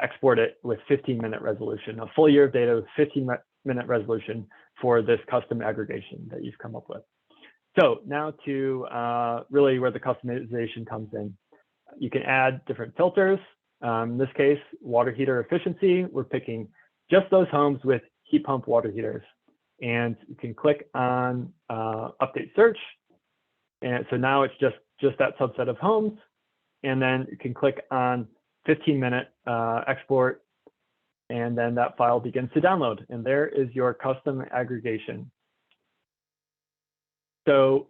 export it with 15-minute resolution, a full year of data with 15-minute resolution for this custom aggregation that you've come up with. So now to really where the customization comes in. You can add different filters. In this case, water heater efficiency. We're picking just those homes with heat pump water heaters. And you can click on update search. And so now it's just that subset of homes. And then you can click on 15-minute export. And then that file begins to download. And there is your custom aggregation. So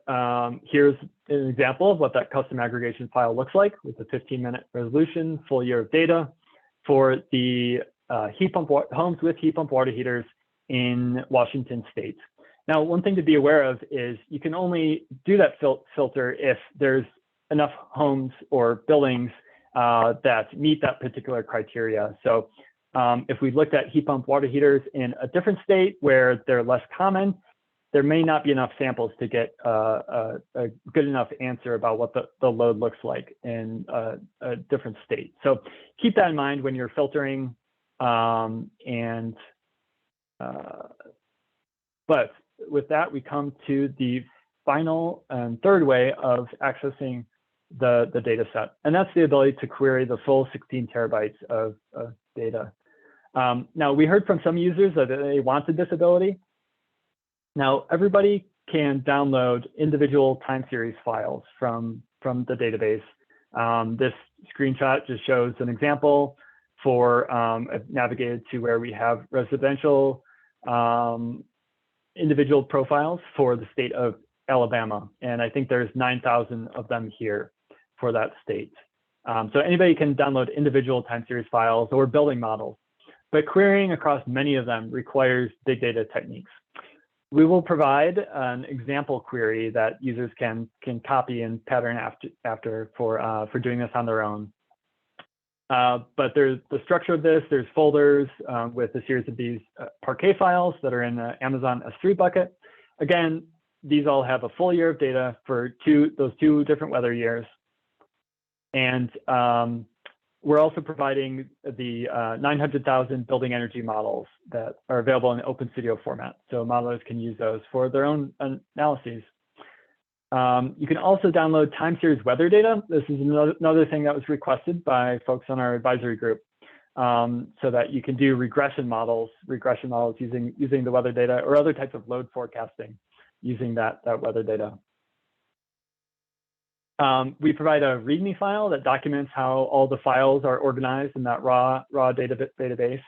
here's an example of what that custom aggregation file looks like with a 15-minute resolution, full year of data for the heat pump homes with heat pump water heaters in Washington State. Now, one thing to be aware of is you can only do that filter if there's enough homes or buildings that meet that particular criteria. So if we looked at heat pump water heaters in a different state where they're less common, there may not be enough samples to get a good enough answer about what the load looks like in a different state. So keep that in mind when you're filtering. But with that, we come to the final and third way of accessing the data set, and that's the ability to query the full 16 terabytes of data. Now, we heard from some users that they wanted this ability. Now, everybody can download individual time series files from the database. This screenshot just shows an example for I've navigated to where we have residential individual profiles for the state of Alabama, and I think there's 9,000 of them here for that state. So anybody can download individual time series files or building models, but querying across many of them requires big data techniques. We will provide an example query that users can copy and pattern after for doing this on their own. But there's the structure of this. There's folders with a series of these Parquet files that are in the Amazon S3 bucket. Again, these all have a full year of data for those two different weather years. And we're also providing the 900,000 building energy models that are available in Open Studio format. So modelers can use those for their own analyses. You can also download time series weather data. This is another thing that was requested by folks on our advisory group, so that you can do regression models using the weather data, or other types of load forecasting using that weather data. We provide a README file that documents how all the files are organized in that raw database.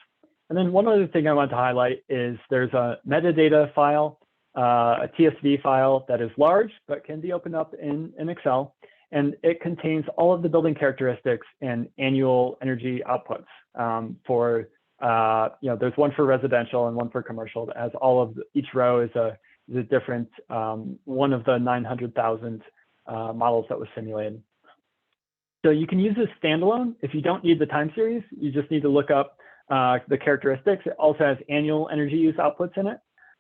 And then one other thing I want to highlight is there's a metadata file, a TSV file that is large, but can be opened up in Excel. And it contains all of the building characteristics and annual energy outputs there's one for residential and one for commercial that has all of each row is a different one of the 900,000 models that was simulated. So you can use this standalone. If you don't need the time series, you just need to look up the characteristics. It also has annual energy use outputs in it.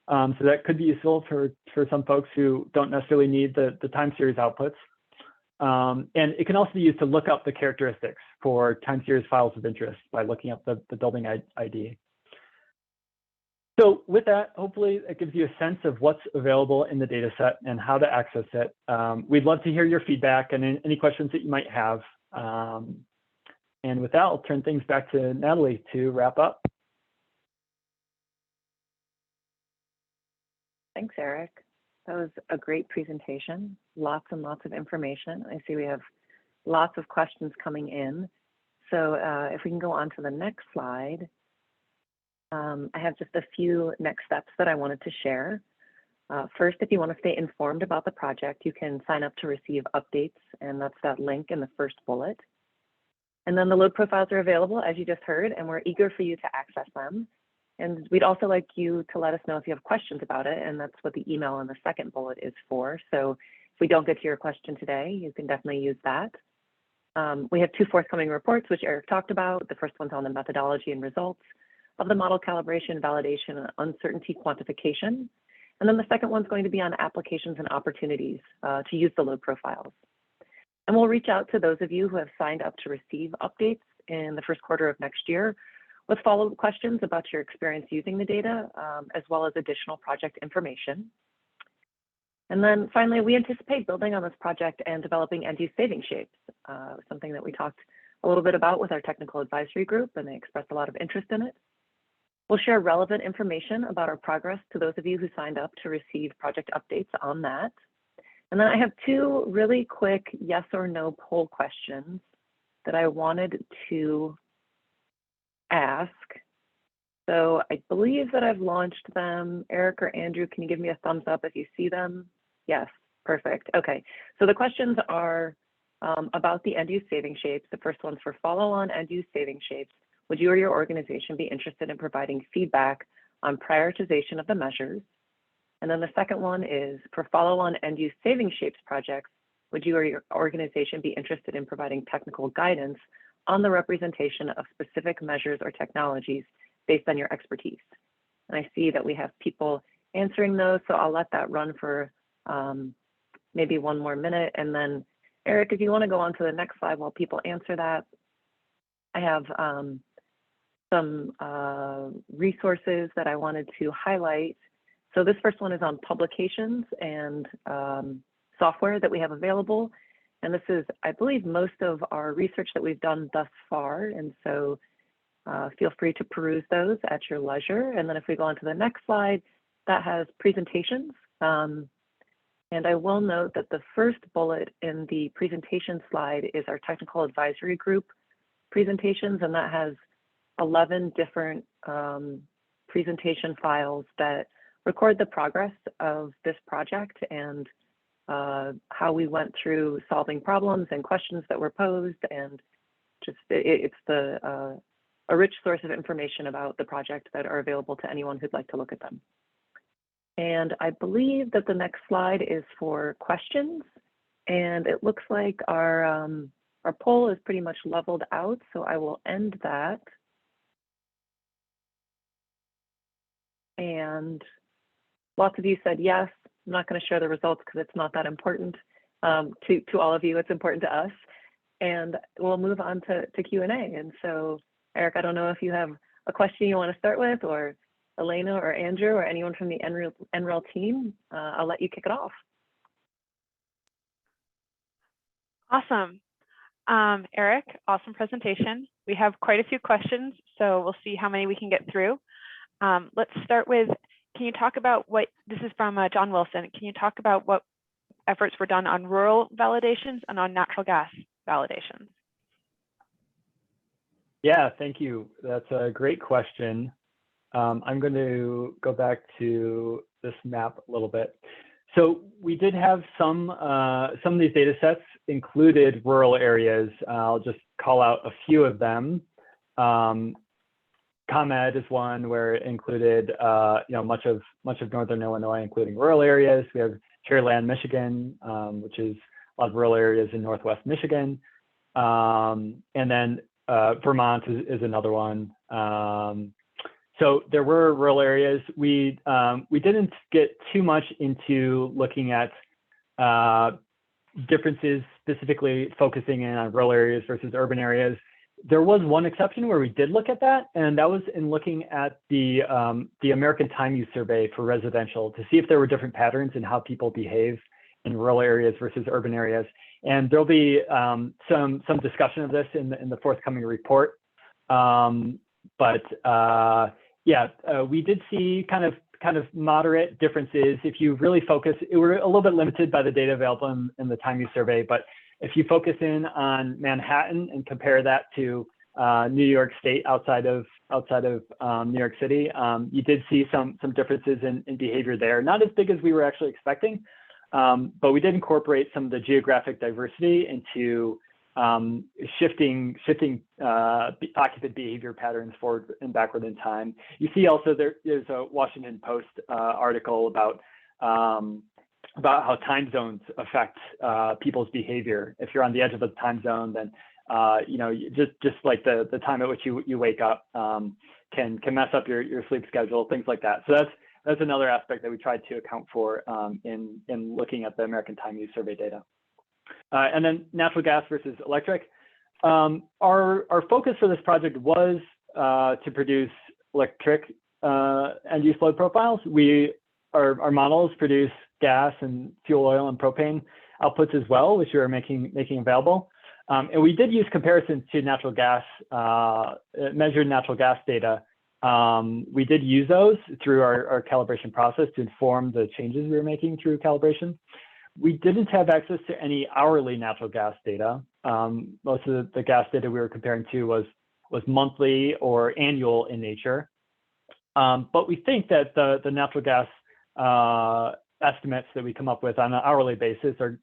So that could be useful for some folks who don't necessarily need the time series outputs. And it can also be used to look up the characteristics for time series files of interest by looking up the building ID. So with that, hopefully it gives you a sense of what's available in the data set and how to access it. We'd love to hear your feedback and any questions that you might have. And with that, I'll turn things back to Natalie to wrap up. Thanks, Eric. That was a great presentation. Lots and lots of information. I see we have lots of questions coming in. So if we can go on to the next slide. I have just a few next steps that I wanted to share. First, if you want to stay informed about the project, you can sign up to receive updates, and that's that link in the first bullet. And then the load profiles are available, as you just heard, and we're eager for you to access them. And we'd also like you to let us know if you have questions about it, and that's what the email in the second bullet is for. So if we don't get to your question today, you can definitely use that. We have two forthcoming reports, which Eric talked about. The first one's on the methodology and results of the model calibration, validation, and uncertainty quantification. And then the second one's going to be on applications and opportunities to use the load profiles. And we'll reach out to those of you who have signed up to receive updates in the first quarter of next year with follow-up questions about your experience using the data, as well as additional project information. And then finally, we anticipate building on this project and developing EndUse saving shapes, something that we talked a little bit about with our technical advisory group, and they expressed a lot of interest in it. We'll share relevant information about our progress to those of you who signed up to receive project updates on that. And then I have two really quick yes or no poll questions that I wanted to ask. So I believe that I've launched them. Eric or Andrew, can you give me a thumbs up if you see them? Yes, perfect. Okay, so the questions are about the EndUse saving shapes. The first one's for follow-on EndUse saving shapes. Would you or your organization be interested in providing feedback on prioritization of the measures? And then the second one is for follow-on EndUse saving shapes projects. Would you or your organization be interested in providing technical guidance on the representation of specific measures or technologies based on your expertise? And I see that we have people answering those, so I'll let that run for maybe 1 more minute. And then Eric, if you want to go on to the next slide while people answer that, I have some resources that I wanted to highlight. So this first one is on publications and software that we have available. And this is, I believe, most of our research that we've done thus far. And so feel free to peruse those at your leisure. And then if we go on to the next slide, that has presentations. And I will note that the first bullet in the presentation slide is our technical advisory group presentations, and that has 11 different presentation files that record the progress of this project and how we went through solving problems and questions that were posed, and just it's a rich source of information about the project that are available to anyone who'd like to look at them. And I believe that the next slide is for questions, and it looks like our poll is pretty much leveled out, so I will end that. And lots of you said yes. I'm not going to share the results because it's not that important to all of you. It's important to us. And we'll move on to Q&A. And so, Eric, I don't know if you have a question you want to start with, or Elena or Andrew or anyone from the NREL team. I'll let you kick it off. Awesome. Eric, awesome presentation. We have quite a few questions, so we'll see how many we can get through. Let's start with, can you talk about what, this is from John Wilson, can you talk about what efforts were done on rural validations and on natural gas validations? Yeah, thank you. That's a great question. I'm going to go back to this map a little bit. So we did have some of these data sets included rural areas. I'll just call out a few of them. ComEd is one where it included much of northern Illinois, including rural areas. We have Shareland, Michigan, which is a lot of rural areas in northwest Michigan, and then Vermont is another one. So there were rural areas. We didn't get too much into looking at differences, specifically focusing in on rural areas versus urban areas. There was one exception where we did look at that, and that was in looking at the American Time Use Survey for residential to see if there were different patterns in how people behave in rural areas versus urban areas. And there'll be some discussion of this in the forthcoming report. We did see kind of moderate differences. If you really focus, we're a little bit limited by the data available in the Time Use Survey, but if you focus in on Manhattan and compare that to New York State outside of New York City, you did see some differences in behavior there. Not as big as we were actually expecting, but we did incorporate some of the geographic diversity into shifting occupant behavior patterns forward and backward in time. You see also there's a Washington Post article about how time zones affect people's behavior. If you're on the edge of a time zone, then just like the time at which you wake up can mess up your sleep schedule, things like that. So that's another aspect that we tried to account for in looking at the American Time Use Survey data. And then natural gas versus electric. Our focus for this project was to produce electric end-use load profiles. Our models produce gas and fuel oil and propane outputs as well, which we are making available. And we did use comparisons to natural gas, measured natural gas data. We did use those through our calibration process to inform the changes we were making through calibration. We didn't have access to any hourly natural gas data. Most of the gas data we were comparing to was monthly or annual in nature. But we think that the natural gas estimates that we come up with on an hourly basis are,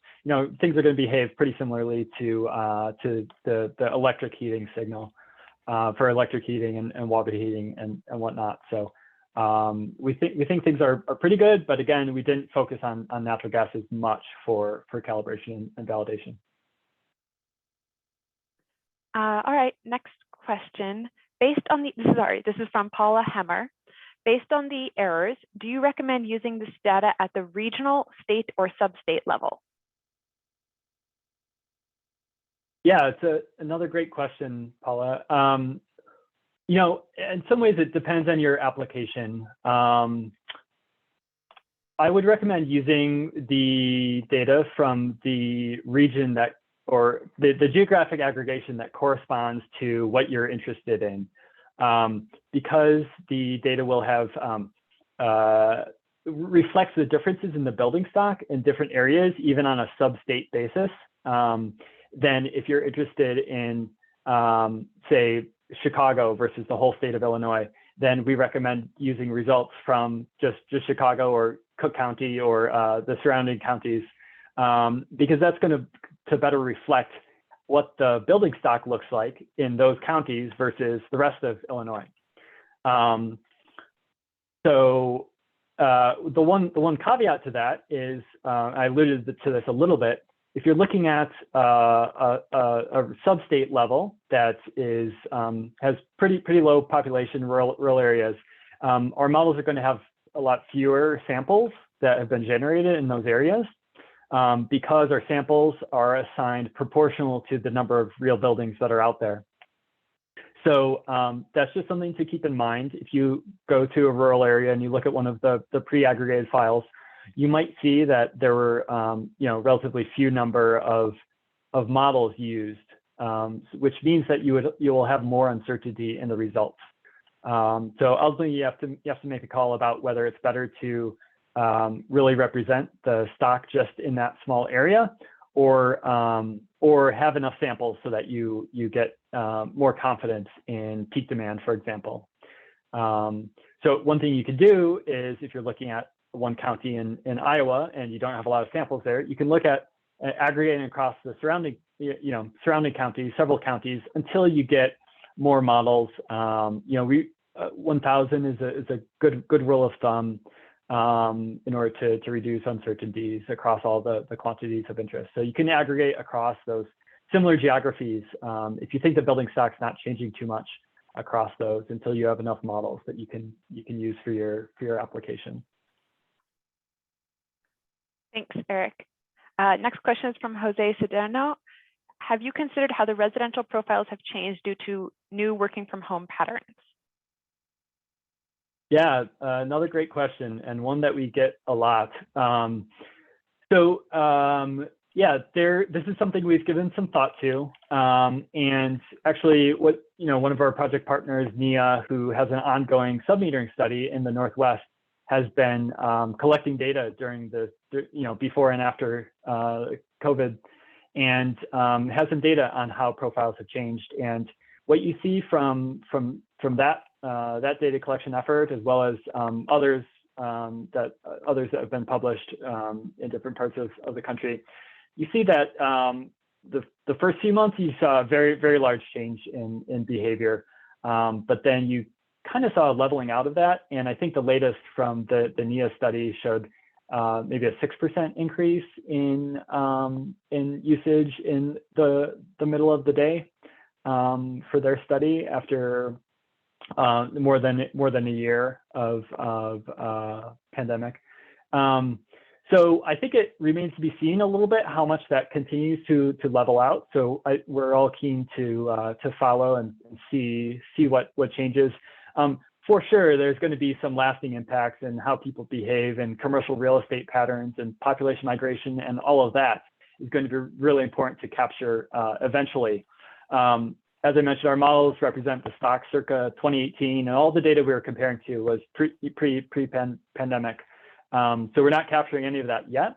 things are going to behave pretty similarly to the electric heating signal for electric heating and water heating and whatnot. So we think things are pretty good, but again, we didn't focus on natural gas as much for calibration and validation. All right, next question. Based on this is from Paula Hemmer. based on the errors, do you recommend using this data at the regional, state, or sub-state level? Yeah, it's another great question, Paula. You know, in some ways it depends on your application. I would recommend using the data from the region that, or the geographic aggregation that corresponds to what you're interested in. Because the data will have reflects the differences in the building stock in different areas, even on a sub-state basis. Then if you're interested in, say, Chicago versus the whole state of Illinois, then we recommend using results from just Chicago or Cook County or the surrounding counties, because that's going to better reflect what the building stock looks like in those counties versus the rest of Illinois. So the one caveat to that is, I alluded to this a little bit. If you're looking at a sub-state level that is has pretty low population, rural areas, our models are going to have a lot fewer samples that have been generated in those areas, because our samples are assigned proportional to the number of real buildings that are out there. So that's just something to keep in mind. If you go to a rural area and you look at one of the pre-aggregated files, you might see that there were you know, relatively few number of models used, which means that you will have more uncertainty in the results. So ultimately, you have to make a call about whether it's better to really represent the stock just in that small area, or have enough samples so that you get more confidence in peak demand, for example. So one thing you could do is, if you're looking at one county in Iowa and you don't have a lot of samples there, you can look at aggregating across the surrounding counties, several counties, until you get more models. You know, 1,000 is a good rule of thumb in order to reduce uncertainties across all the quantities of interest. So you can aggregate across those similar geographies if you think the building stock's not changing too much across those, until you have enough models that you can use for your application. Thanks, Eric. Next question is from Jose Sedano. Have you considered how the residential profiles have changed due to new working from home patterns? Yeah, another great question, and one that we get a lot. Yeah, this is something we've given some thought to, and actually, one of our project partners, NIA, who has an ongoing submetering study in the Northwest, has been collecting data during the before and after COVID, and has some data on how profiles have changed. And what you see from that data collection effort, as well as others that have been published in different parts of the country, you see that the first few months you saw a very large change in behavior, but then you kind of saw a leveling out of that. And I think the latest from the NIA study showed maybe a 6% increase in usage in the middle of the day for their study after more than a year of pandemic. So I think it remains to be seen a little bit how much that continues to level out. So we're all keen to follow and see what changes. For sure, there's going to be some lasting impacts in how people behave and commercial real estate patterns and population migration, and all of that is going to be really important to capture eventually. As I mentioned, our models represent the stock circa 2018, and all the data we were comparing to was pre-pandemic. So we're not capturing any of that yet.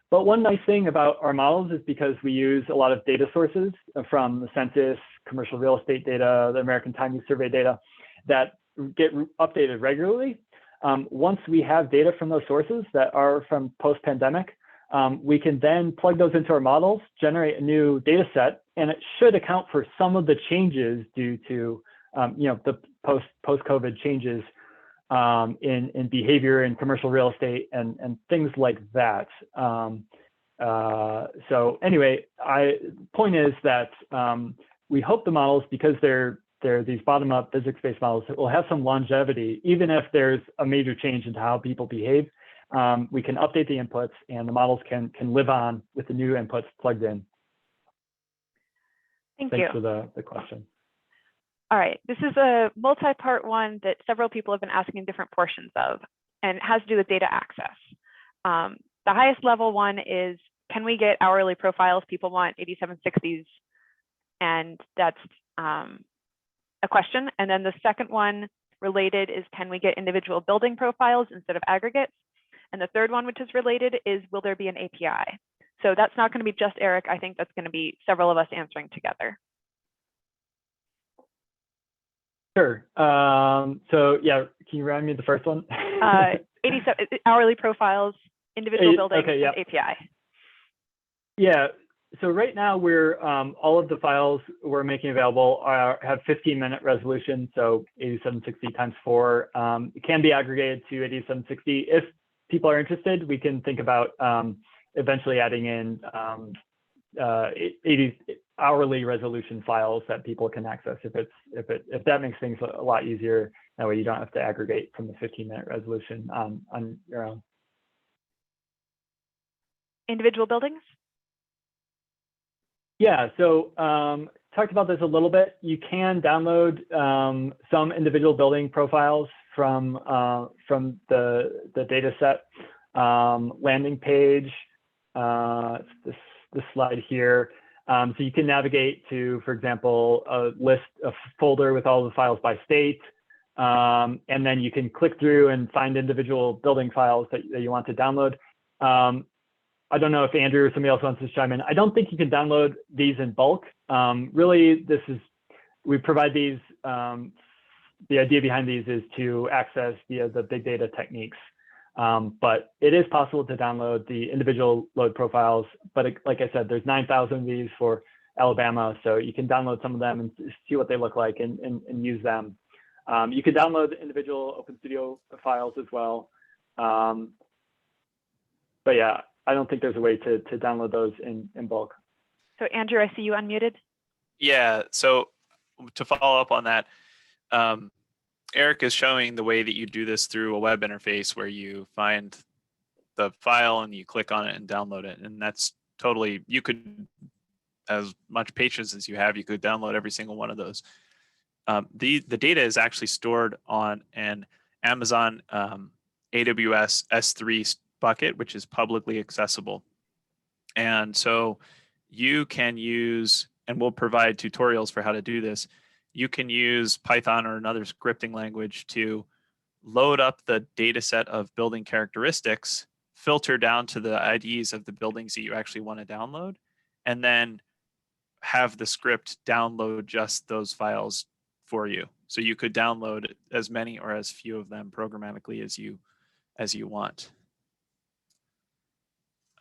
But one nice thing about our models is, because we use a lot of data sources from the census, commercial real estate data, the American Time Use Survey data, that get updated regularly. Once we have data from those sources that are from post-pandemic, we can then plug those into our models, generate a new data set, and it should account for some of the changes due to the post-COVID changes in behavior in commercial real estate and things like that. So anyway, point is that we hope the models, because they're they're these bottom-up physics-based models that will have some longevity, even if there's a major change into how people behave. We can update the inputs, and the models can live on with the new inputs plugged in. Thanks you for the question. All right, this is a multi-part one that several people have been asking different portions of, and it has to do with data access. The highest level one is, can we get hourly profiles? People want 8760s, and that's a question. And then the second one related is, can we get individual building profiles instead of aggregates? And the third one, which is related, is, will there be an API? So that's not going to be just Eric. I think that's going to be several of us answering together. Sure. So yeah, can you remind me of the first one? 87 hourly profiles, individual buildings, okay, yeah. and API. Yeah. So right now we're all of the files we're making available have 15-minute resolution, so 8760 times 4. It can be aggregated to 8760. If people are interested, we can think about eventually adding in 80 hourly resolution files that people can access if that makes things a lot easier. That way you don't have to aggregate from the 15-minute resolution on your own. Individual buildings? Yeah, so talked about this a little bit. You can download some individual building profiles from the data set landing page. It's this slide here. So you can navigate to, for example, a folder with all the files by state. And then you can click through and find individual building files that you want to download. I don't know if Andrew or somebody else wants to chime in. I don't think you can download these in bulk. Really, we provide these, the idea behind these is to access via the big data techniques. But it is possible to download the individual load profiles. But like I said, there's 9,000 of these for Alabama. So you can download some of them and see what they look like and use them. You can download the individual OpenStudio files as well. But yeah, I don't think there's a way to download those in bulk. So Andrew, I see you unmuted. Yeah, so to follow up on that, Eric is showing the way that you do this through a web interface where you find the file and you click on it and download it. And that's totally, you could, as much patience as you have, you could download every single one of those. The data is actually stored on an Amazon AWS S3 bucket, which is publicly accessible. And so you can use, and we'll provide tutorials for how to do this. You can use Python or another scripting language to load up the data set of building characteristics, filter down to the IDs of the buildings that you actually want to download, and then have the script download just those files for you. So you could download as many or as few of them programmatically as you want.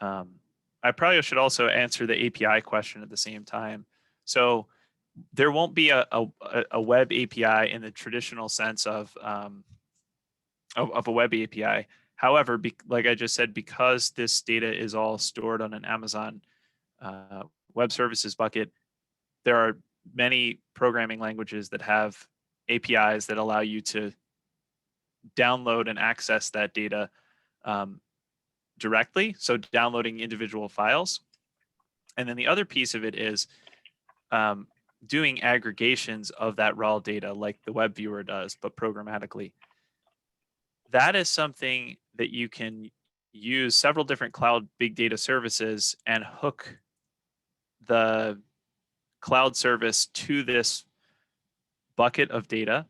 I probably should also answer the API question at the same time. So there won't be a web API in the traditional sense of a web API. However, like I just said, because this data is all stored on an Amazon Web Services bucket, there are many programming languages that have APIs that allow you to download and access that data directly, so downloading individual files. And then the other piece of it is doing aggregations of that raw data like the web viewer does, but programmatically. That is something that you can use several different cloud big data services and hook the cloud service to this bucket of data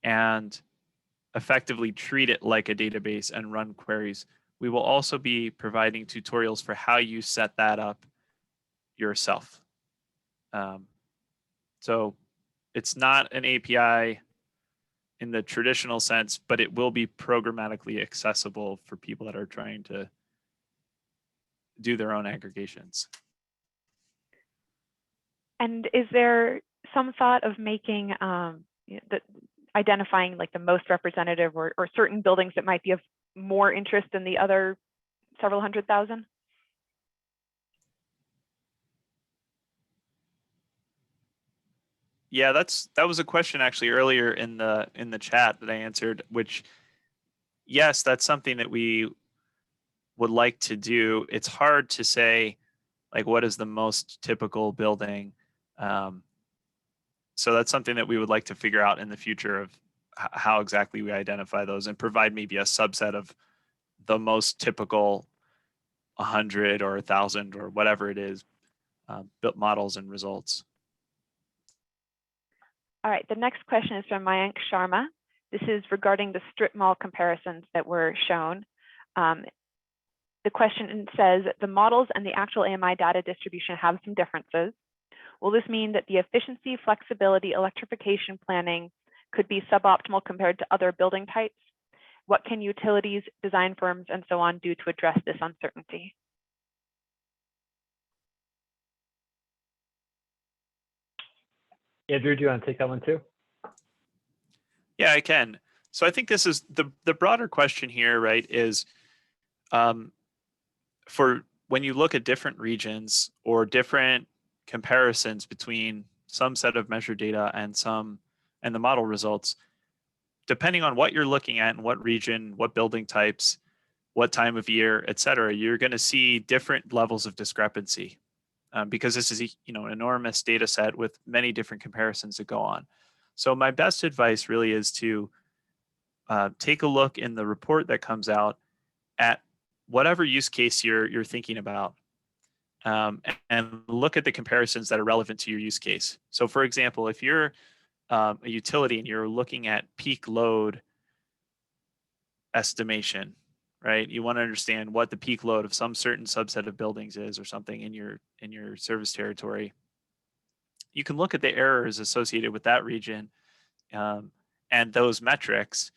and effectively treat it like a database and run queries. We will also be providing tutorials for how you set that up yourself. So it's not an API in the traditional sense, but it will be programmatically accessible for people that are trying to do their own aggregations. And is there some thought of making, identifying like the most representative or certain buildings that might be of more interest than the other several 100,000? Yeah, that was a question actually earlier in the chat that I answered, which yes, that's something that we would like to do. It's hard to say like what is the most typical building. So that's something that we would like to figure out in the future of how exactly we identify those and provide maybe a subset of the most typical 100 or 1,000 or whatever it is, built models and results. All right, the next question is from Mayank Sharma. This is regarding the strip mall comparisons that were shown. The question says, the models and the actual AMI data distribution have some differences. Will this mean that the efficiency, flexibility, electrification planning could be suboptimal compared to other building types? What can utilities, design firms, and so on do to address this uncertainty? Andrew, do you want to take that one too? Yeah, I can. So I think this is the broader question here, right, is for when you look at different regions or different comparisons between some set of measured data and the model results, depending on what you're looking at and what region, what building types, what time of year, et cetera, you're going to see different levels of discrepancy because this is an enormous data set with many different comparisons that go on. So my best advice really is to take a look in the report that comes out at whatever use case you're thinking about, and look at the comparisons that are relevant to your use case. So for example, if you're a utility and you're looking at peak load estimation, right? You want to understand what the peak load of some certain subset of buildings is or something in your service territory. You can look at the errors associated with that region and those metrics,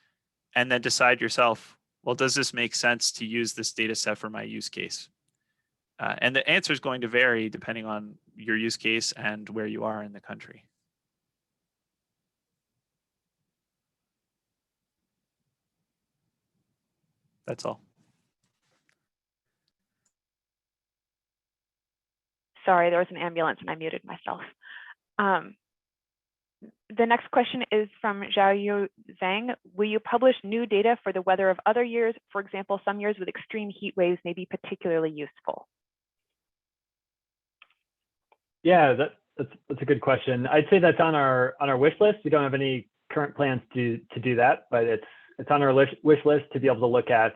and then decide yourself, well, does this make sense to use this data set for my use case? And the answer is going to vary depending on your use case and where you are in the country. That's all. Sorry, there was an ambulance and I muted myself. The next question is from Xiaoyu Zhang. Will you publish new data for the weather of other years? For example, some years with extreme heat waves may be particularly useful. Yeah, that's a good question. I'd say that's on our wish list. We don't have any current plans to do that, but it's on our wish list to be able to look at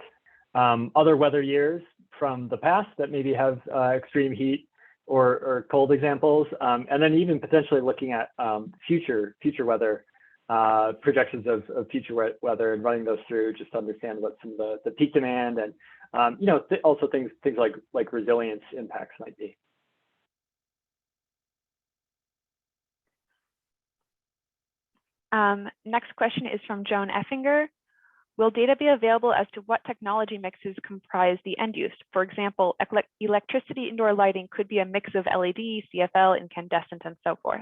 other weather years from the past that maybe have extreme heat or cold examples, and then even potentially looking at future weather projections of future weather and running those through just to understand what some of the peak demand and also things like resilience impacts might be. Next question is from Joan Effinger. Will data be available as to what technology mixes comprise the end use? For example, electricity indoor lighting could be a mix of LED, CFL, incandescent, and so forth.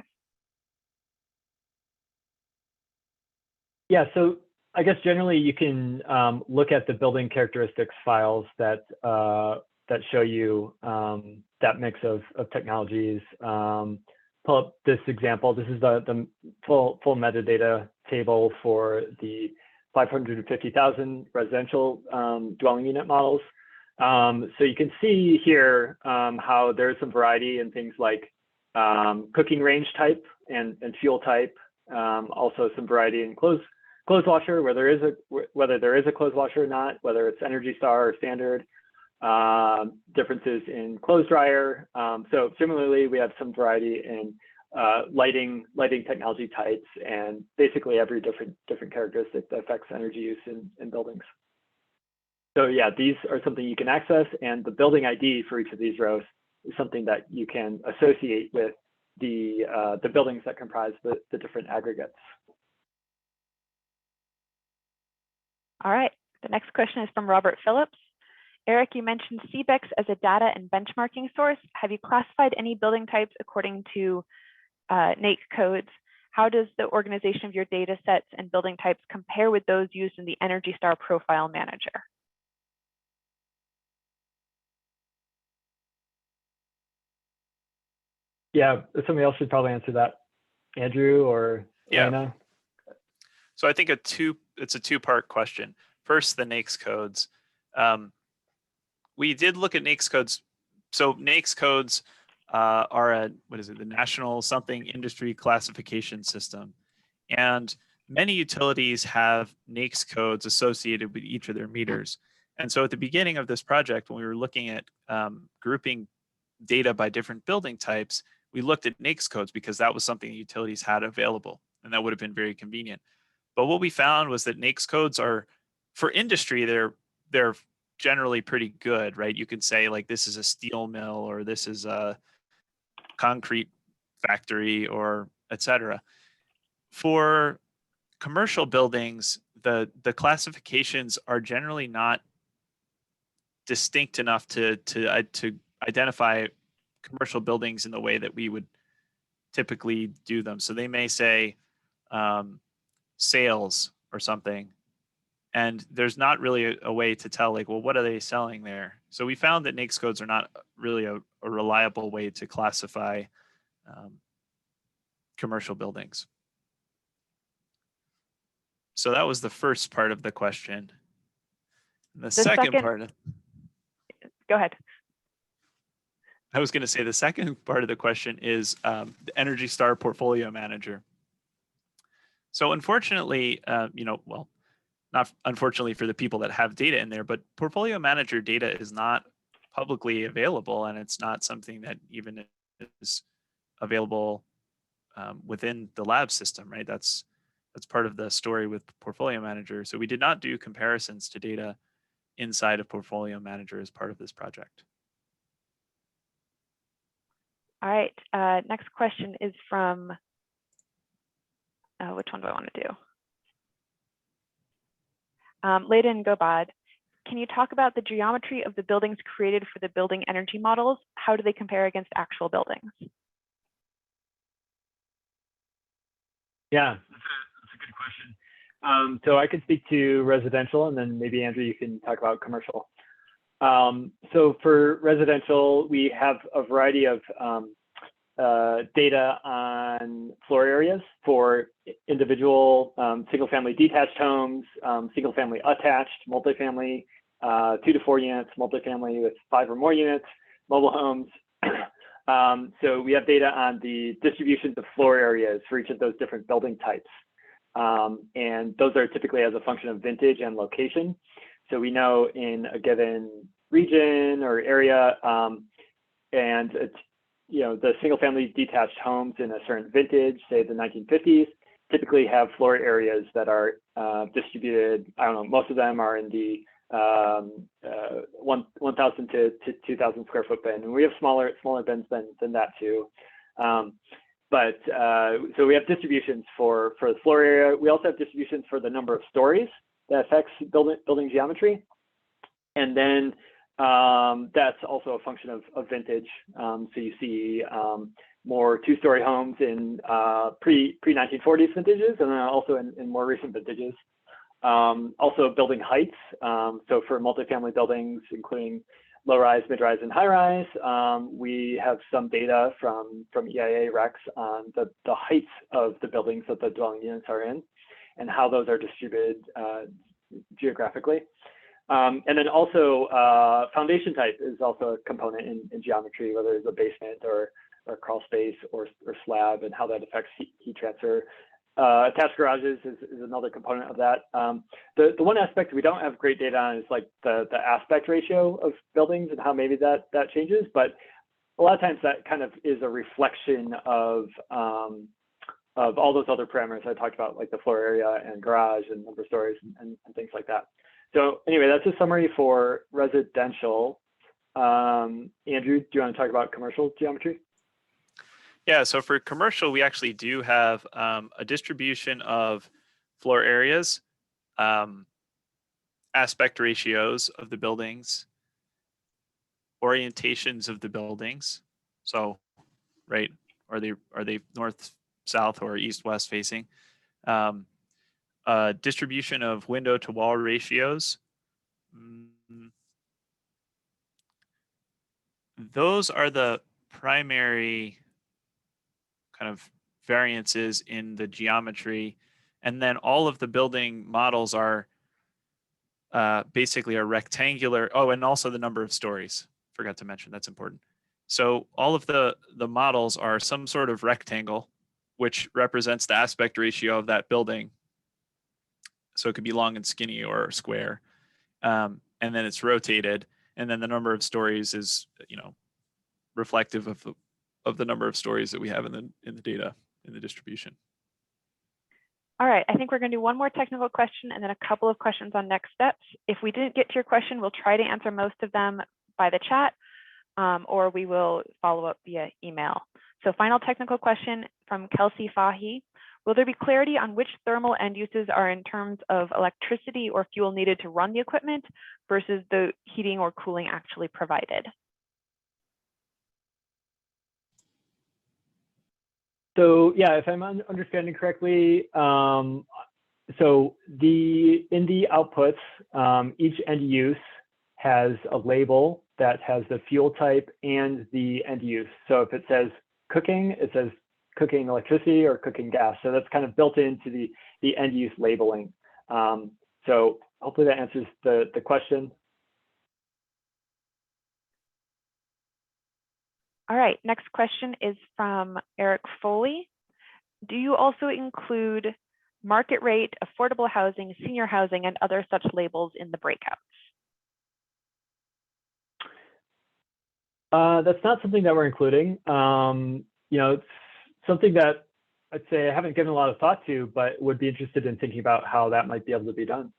Yeah, so I guess generally you can look at the building characteristics files that show you that mix of technologies. Pull up this example. This is the full metadata table for the 550,000 residential dwelling unit models. So you can see here how there's some variety in things like cooking range type and fuel type. Also some variety in clothes washer, whether there is a clothes washer or not, whether it's Energy Star or standard. Differences in clothes dryer. So similarly, we have some variety in lighting technology types, and basically every different characteristic that affects energy use in buildings. So yeah, these are something you can access, and the building ID for each of these rows is something that you can associate with the buildings that comprise the different aggregates. All right, the next question is from Robert Phillips. Eric, you mentioned CBEX as a data and benchmarking source. Have you classified any building types according to NAIC codes? How does the organization of your data sets and building types compare with those used in the Energy Star Profile Manager? Yeah, somebody else should probably answer that. Andrew or Yeah. Elena? So I think it's a two-part question. First, the NAICS codes. We did look at NAICS codes. So NAICS codes are the National Something Industry Classification System. And many utilities have NAICS codes associated with each of their meters. And so at the beginning of this project, when we were looking at grouping data by different building types, we looked at NAICS codes because that was something utilities had available, and that would have been very convenient. But what we found was that NAICS codes are, for industry, they're generally pretty good, right? You can say like this is a steel mill or this is a concrete factory or etc. For commercial buildings, the classifications are generally not distinct enough to identify commercial buildings in the way that we would typically do them. So they may say sales or something, and there's not really a way to tell like, well, what are they selling there? So we found that NAICS codes are not really a reliable way to classify commercial buildings. So that was the first part of the question. The second part of, go ahead. I was going to say the second part of the question is the Energy Star Portfolio Manager. So unfortunately, well, not unfortunately for the people that have data in there, but Portfolio Manager data is not publicly available, and it's not something that even is available within the lab system, right? That's part of the story with Portfolio Manager. So we did not do comparisons to data inside of Portfolio Manager as part of this project. All right, next question is from, which one do I want to do? Layden Gobad, can you talk about the geometry of the buildings created for the building energy models? How do they compare against actual buildings? Yeah, that's a good question. So I can speak to residential, and then maybe Andrew, you can talk about commercial. So for residential, we have a variety of data on floor areas for individual single-family detached homes, single-family attached, multifamily, 2 to 4 units, multifamily with 5 or more units, mobile homes. So we have data on the distributions of floor areas for each of those different building types. And those are typically as a function of vintage and location. So we know in a given region or area, and it's, the single family detached homes in a certain vintage, say the 1950s, typically have floor areas that are distributed. I don't know, most of them are in the 1,000 to 2,000 square foot bin, and we have smaller bins than that too. So we have distributions for the floor area. We also have distributions for the number of stories that affects building geometry, and then that's also a function of vintage. So you see more 2-story homes in pre-1940s vintages, and then also in more recent vintages. Also building heights. So for multifamily buildings, including low-rise, mid-rise, and high-rise, we have some data from EIA recs on the heights of the buildings that the dwelling units are in and how those are distributed geographically. And then also foundation type is also a component in geometry, whether it's a basement or crawl space or slab, and how that affects heat transfer. Attached garages is another component of that. The one aspect we don't have great data on is like the aspect ratio of buildings and how maybe that changes, but a lot of times that kind of is a reflection of all those other parameters I talked about, like the floor area and garage and number of stories and things like that. So anyway, that's a summary for residential. Andrew, do you want to talk about commercial geometry? Yeah, so for commercial, we actually do have a distribution of floor areas, aspect ratios of the buildings, orientations of the buildings. So, right, are they north, south, or east, west facing? Distribution of window to wall ratios. Those are the primary kind of variances in the geometry. And then all of the building models are basically a rectangular. Oh, and also the number of stories. Forgot to mention, that's important. So all of the models are some sort of rectangle, which represents the aspect ratio of that building. So it could be long and skinny or square. And then it's rotated. And then the number of stories is, reflective of the number of stories that we have in the data, in the distribution. All right, I think we're going to do one more technical question and then a couple of questions on next steps. If we didn't get to your question, we'll try to answer most of them by the chat, or we will follow up via email. So final technical question from Kelsey Fahy. Will there be clarity on which thermal end uses are in terms of electricity or fuel needed to run the equipment versus the heating or cooling actually provided? So yeah, if I'm understanding correctly, so in the outputs, each end use has a label that has the fuel type and the end use. So if it says cooking, it says cooking electricity or cooking gas. So that's kind of built into the end use labeling. So hopefully that answers the question. All right, next question is from Eric Foley. Do you also include market rate, affordable housing, senior housing, and other such labels in the breakouts? That's not something that we're including. It's something that I'd say I haven't given a lot of thought to, but would be interested in thinking about how that might be able to be done.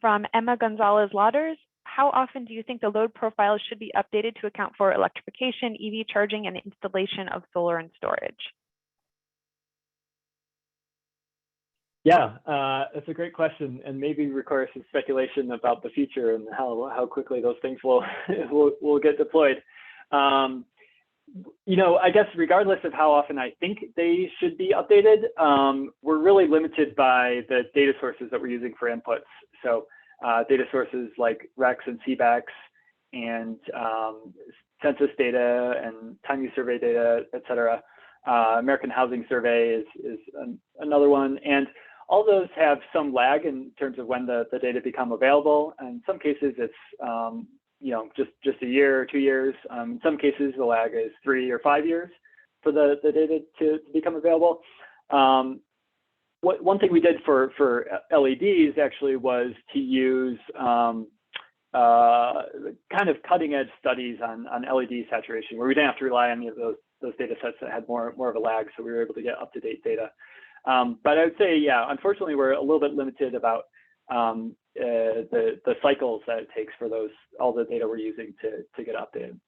From Emma Gonzalez Lauders, how often do you think the load profiles should be updated to account for electrification, EV charging, and installation of solar and storage? Yeah, that's a great question, and maybe requires some speculation about the future and how quickly those things will will get deployed. I guess regardless of how often I think they should be updated, we're really limited by the data sources that we're using for inputs. So data sources like RECs and CBECs and census data and time use survey data, et cetera. American Housing Survey is another one. And all those have some lag in terms of when the data become available. And in some cases, it's just a year or 2 years. In some cases, the lag is 3 or 5 years for the data to become available. One thing we did for LEDs actually was to use kind of cutting edge studies on LED saturation, where we didn't have to rely on any of those data sets that had more of a lag, so we were able to get up-to-date data. But I would say, yeah, unfortunately, we're a little bit limited about the cycles that it takes for all the data we're using to get updated.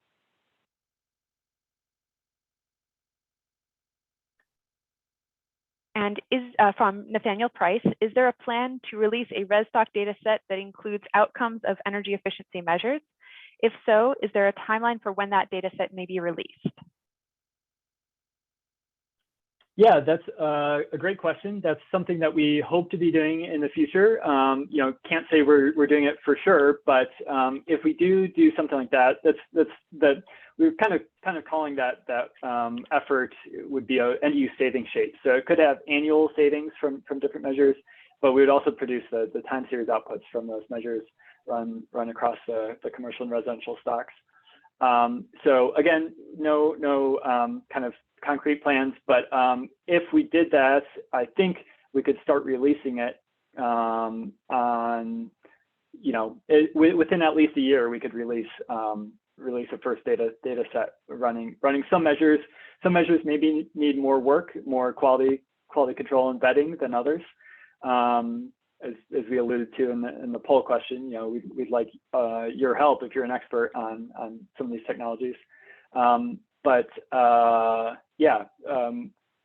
And from Nathaniel Price, is there a plan to release a ResDoc data set that includes outcomes of energy efficiency measures? If so, is there a timeline for when that data set may be released? Yeah, that's a great question. That's something that we hope to be doing in the future. Can't say we're doing it for sure, but if we do something like that, that we're kind of calling that effort would be a end use savings shape. So it could have annual savings from different measures, but we would also produce the time series outputs from those measures run across the commercial and residential stocks. So again, no kind of concrete plans, but if we did that, I think we could start releasing it within at least a year. We could release a first data set running some measures. Some measures maybe need more work, more quality control and vetting than others. As we alluded to in the poll question, we'd like your help if you're an expert on some of these technologies.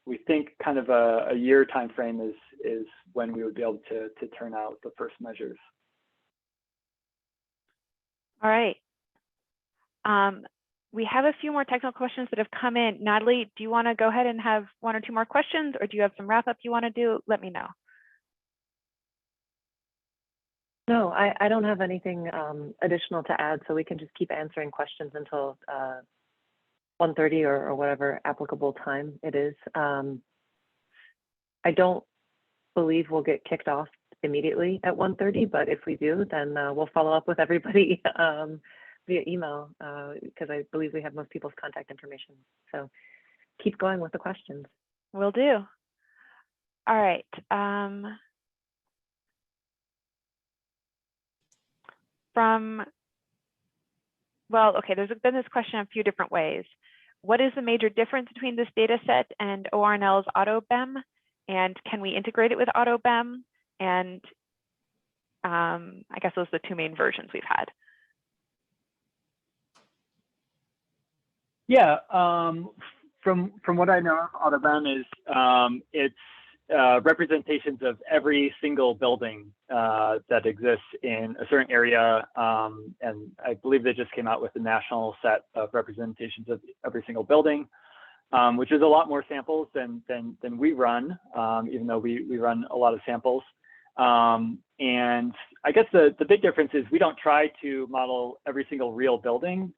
We think kind of a year time frame is when we would be able to turn out the first measures. All right. We have a few more technical questions that have come in. Natalie, do you want to go ahead and have 1 or 2 more questions, or do you have some wrap up you want to do? Let me know. No, I don't have anything additional to add, so we can just keep answering questions until 1:30 or whatever applicable time it is. I don't believe we'll get kicked off immediately at 1:30, but if we do, then we'll follow up with everybody via email because I believe we have most people's contact information. So keep going with the questions. Will do. All right. Well, okay, there's been this question a few different ways. What is the major difference between this data set and ORNL's AutoBEM? And can we integrate it with AutoBEM? And I guess those are the two main versions we've had. Yeah, from what I know of AutoBEM is it's representations of every single building that exists in a certain area. And I believe they just came out with a national set of representations of every single building, which is a lot more samples than we run, even though we run a lot of samples. And I guess the big difference is we don't try to model every single real building.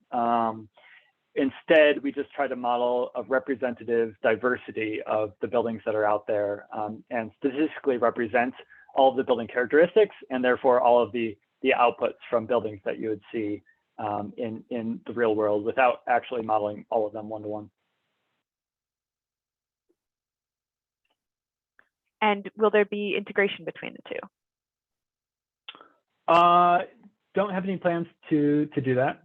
Instead, we just try to model a representative diversity of the buildings that are out there and statistically represent all of the building characteristics and therefore all of the outputs from buildings that you would see in the real world without actually modeling all of them one-to-one. And will there be integration between the two? Don't have any plans to do that.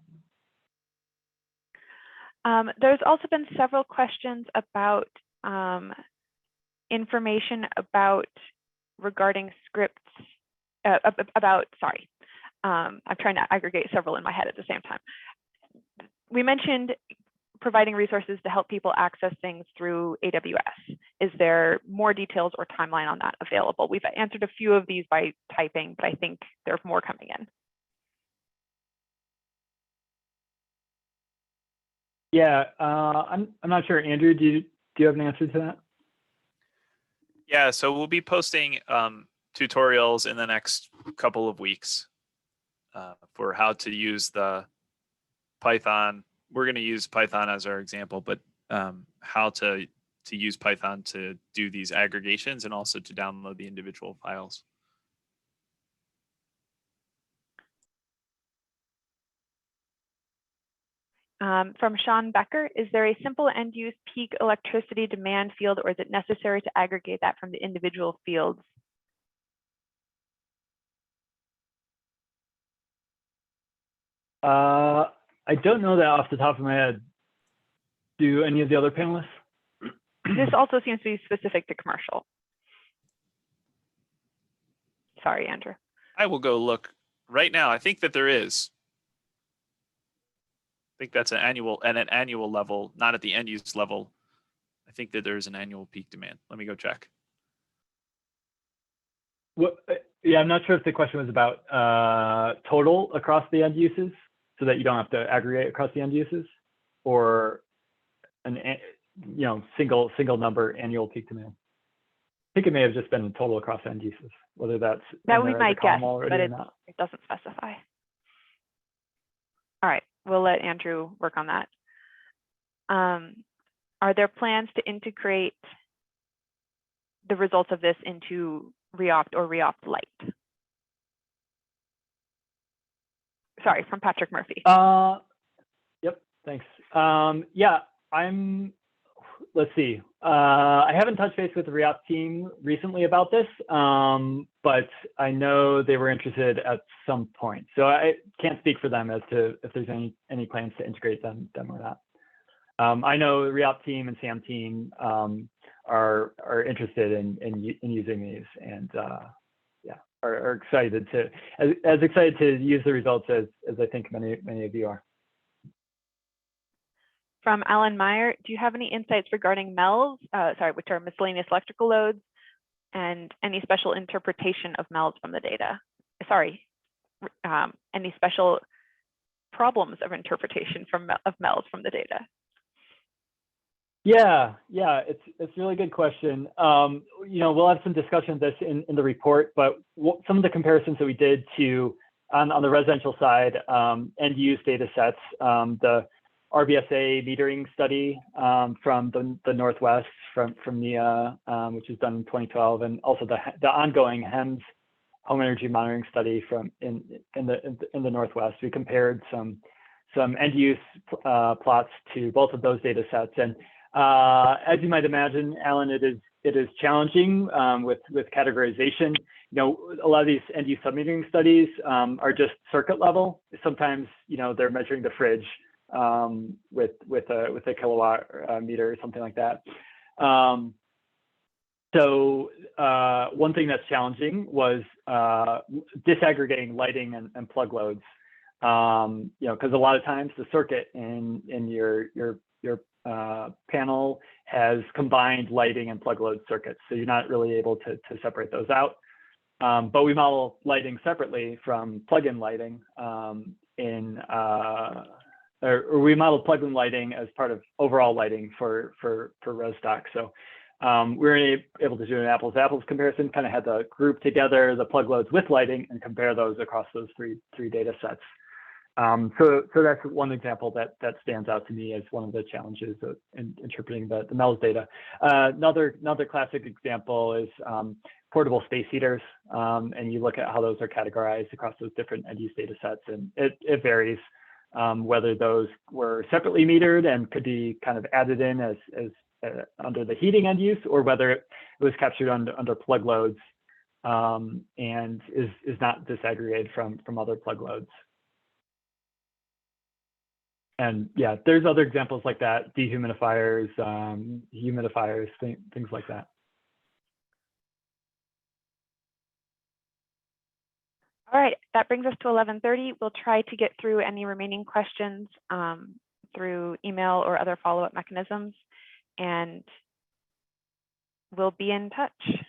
There's also been several questions about information regarding scripts, sorry, I'm trying to aggregate several in my head at the same time. We mentioned providing resources to help people access things through AWS. Is there more details or timeline on that available? We've answered a few of these by typing, but I think there's more coming in. Yeah, I'm not sure. Andrew, do you have an answer to that? Yeah, so we'll be posting tutorials in the next couple of weeks for how to use the Python. We're going to use Python as our example, but how to use Python to do these aggregations and also to download the individual files. From Sean Becker, is there a simple end-use peak electricity demand field, or is it necessary to aggregate that from the individual fields? I don't know that off the top of my head. Do any of the other panelists? This also seems to be specific to commercial. Sorry, Andrew. I will go look right now. I think that there is. I think that's an annual, and at an annual level, not at the end use level. I think that there's an annual peak demand. Let me go check. What, yeah, I'm not sure if the question was about total across the end uses, so that you don't have to aggregate across the end uses, or an single number annual peak demand. I think it may have just been total across end uses, whether that's that we might guess, but it doesn't specify. All right, we'll let Andrew work on that. Are there plans to integrate the results of this into Reopt or Reopt Lite? Sorry, from Patrick Murphy. Yep, thanks. Yeah, let's see. I haven't touched base with the Reopt team recently about this, but I know they were interested at some point. So I can't speak for them as to if there's any plans to integrate them or not. I know the Reopt team and SAM team are interested in using these, and yeah, are excited to as excited to use the results as I think many of you are. From Alan Meyer, do you have any insights regarding MELs, which are miscellaneous electrical loads, and any special interpretation of MELs from the data? Sorry, any special problems of interpretation of MELs from the data? Yeah, it's a really good question. We'll have some discussion of this in the report, but some of the comparisons that we did to on the residential side, EndUse data sets, the RBSA metering study from the Northwest from NEA, which was done in 2012, and also the ongoing HEMS home energy monitoring study from in the Northwest. We compared some EndUse plots to both of those data sets, and as you might imagine, Alan, it is challenging with categorization. A lot of these EndUse submetering studies are just circuit level. Sometimes they're measuring the fridge with a kilowatt meter or something like that. So one thing that's challenging was disaggregating lighting and plug loads. Because a lot of times the circuit in your panel has combined lighting and plug load circuits, so you're not really able to separate those out. But we model lighting separately from plug-in lighting or we model plug-in lighting as part of overall lighting for ResDoc. So we were able to do an apples-to-apples comparison, kind of had to group together the plug loads with lighting and compare those across those three data sets. So that's one example that stands out to me as one of the challenges in interpreting the MELS data. Another classic example is portable space heaters, and you look at how those are categorized across those different EndUse data sets, and it varies whether those were separately metered and could be kind of added in as under the heating EndUse, or whether it was captured under plug loads and is not disaggregated from other plug loads. And yeah, there's other examples like that, dehumidifiers, humidifiers, things like that. All right, that brings us to 11:30. We'll try to get through any remaining questions through email or other follow-up mechanisms, and we'll be in touch.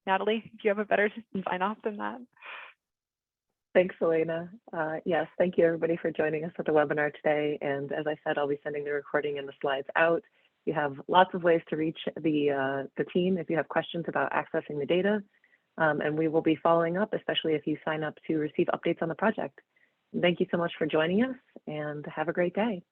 Natalie, do you have a better sign off than that? Thanks, Elena. Yes, thank you everybody for joining us at the webinar today. And as I said, I'll be sending the recording and the slides out. You have lots of ways to reach the team if you have questions about accessing the data. And we will be following up, especially if you sign up to receive updates on the project. And thank you so much for joining us, and have a great day.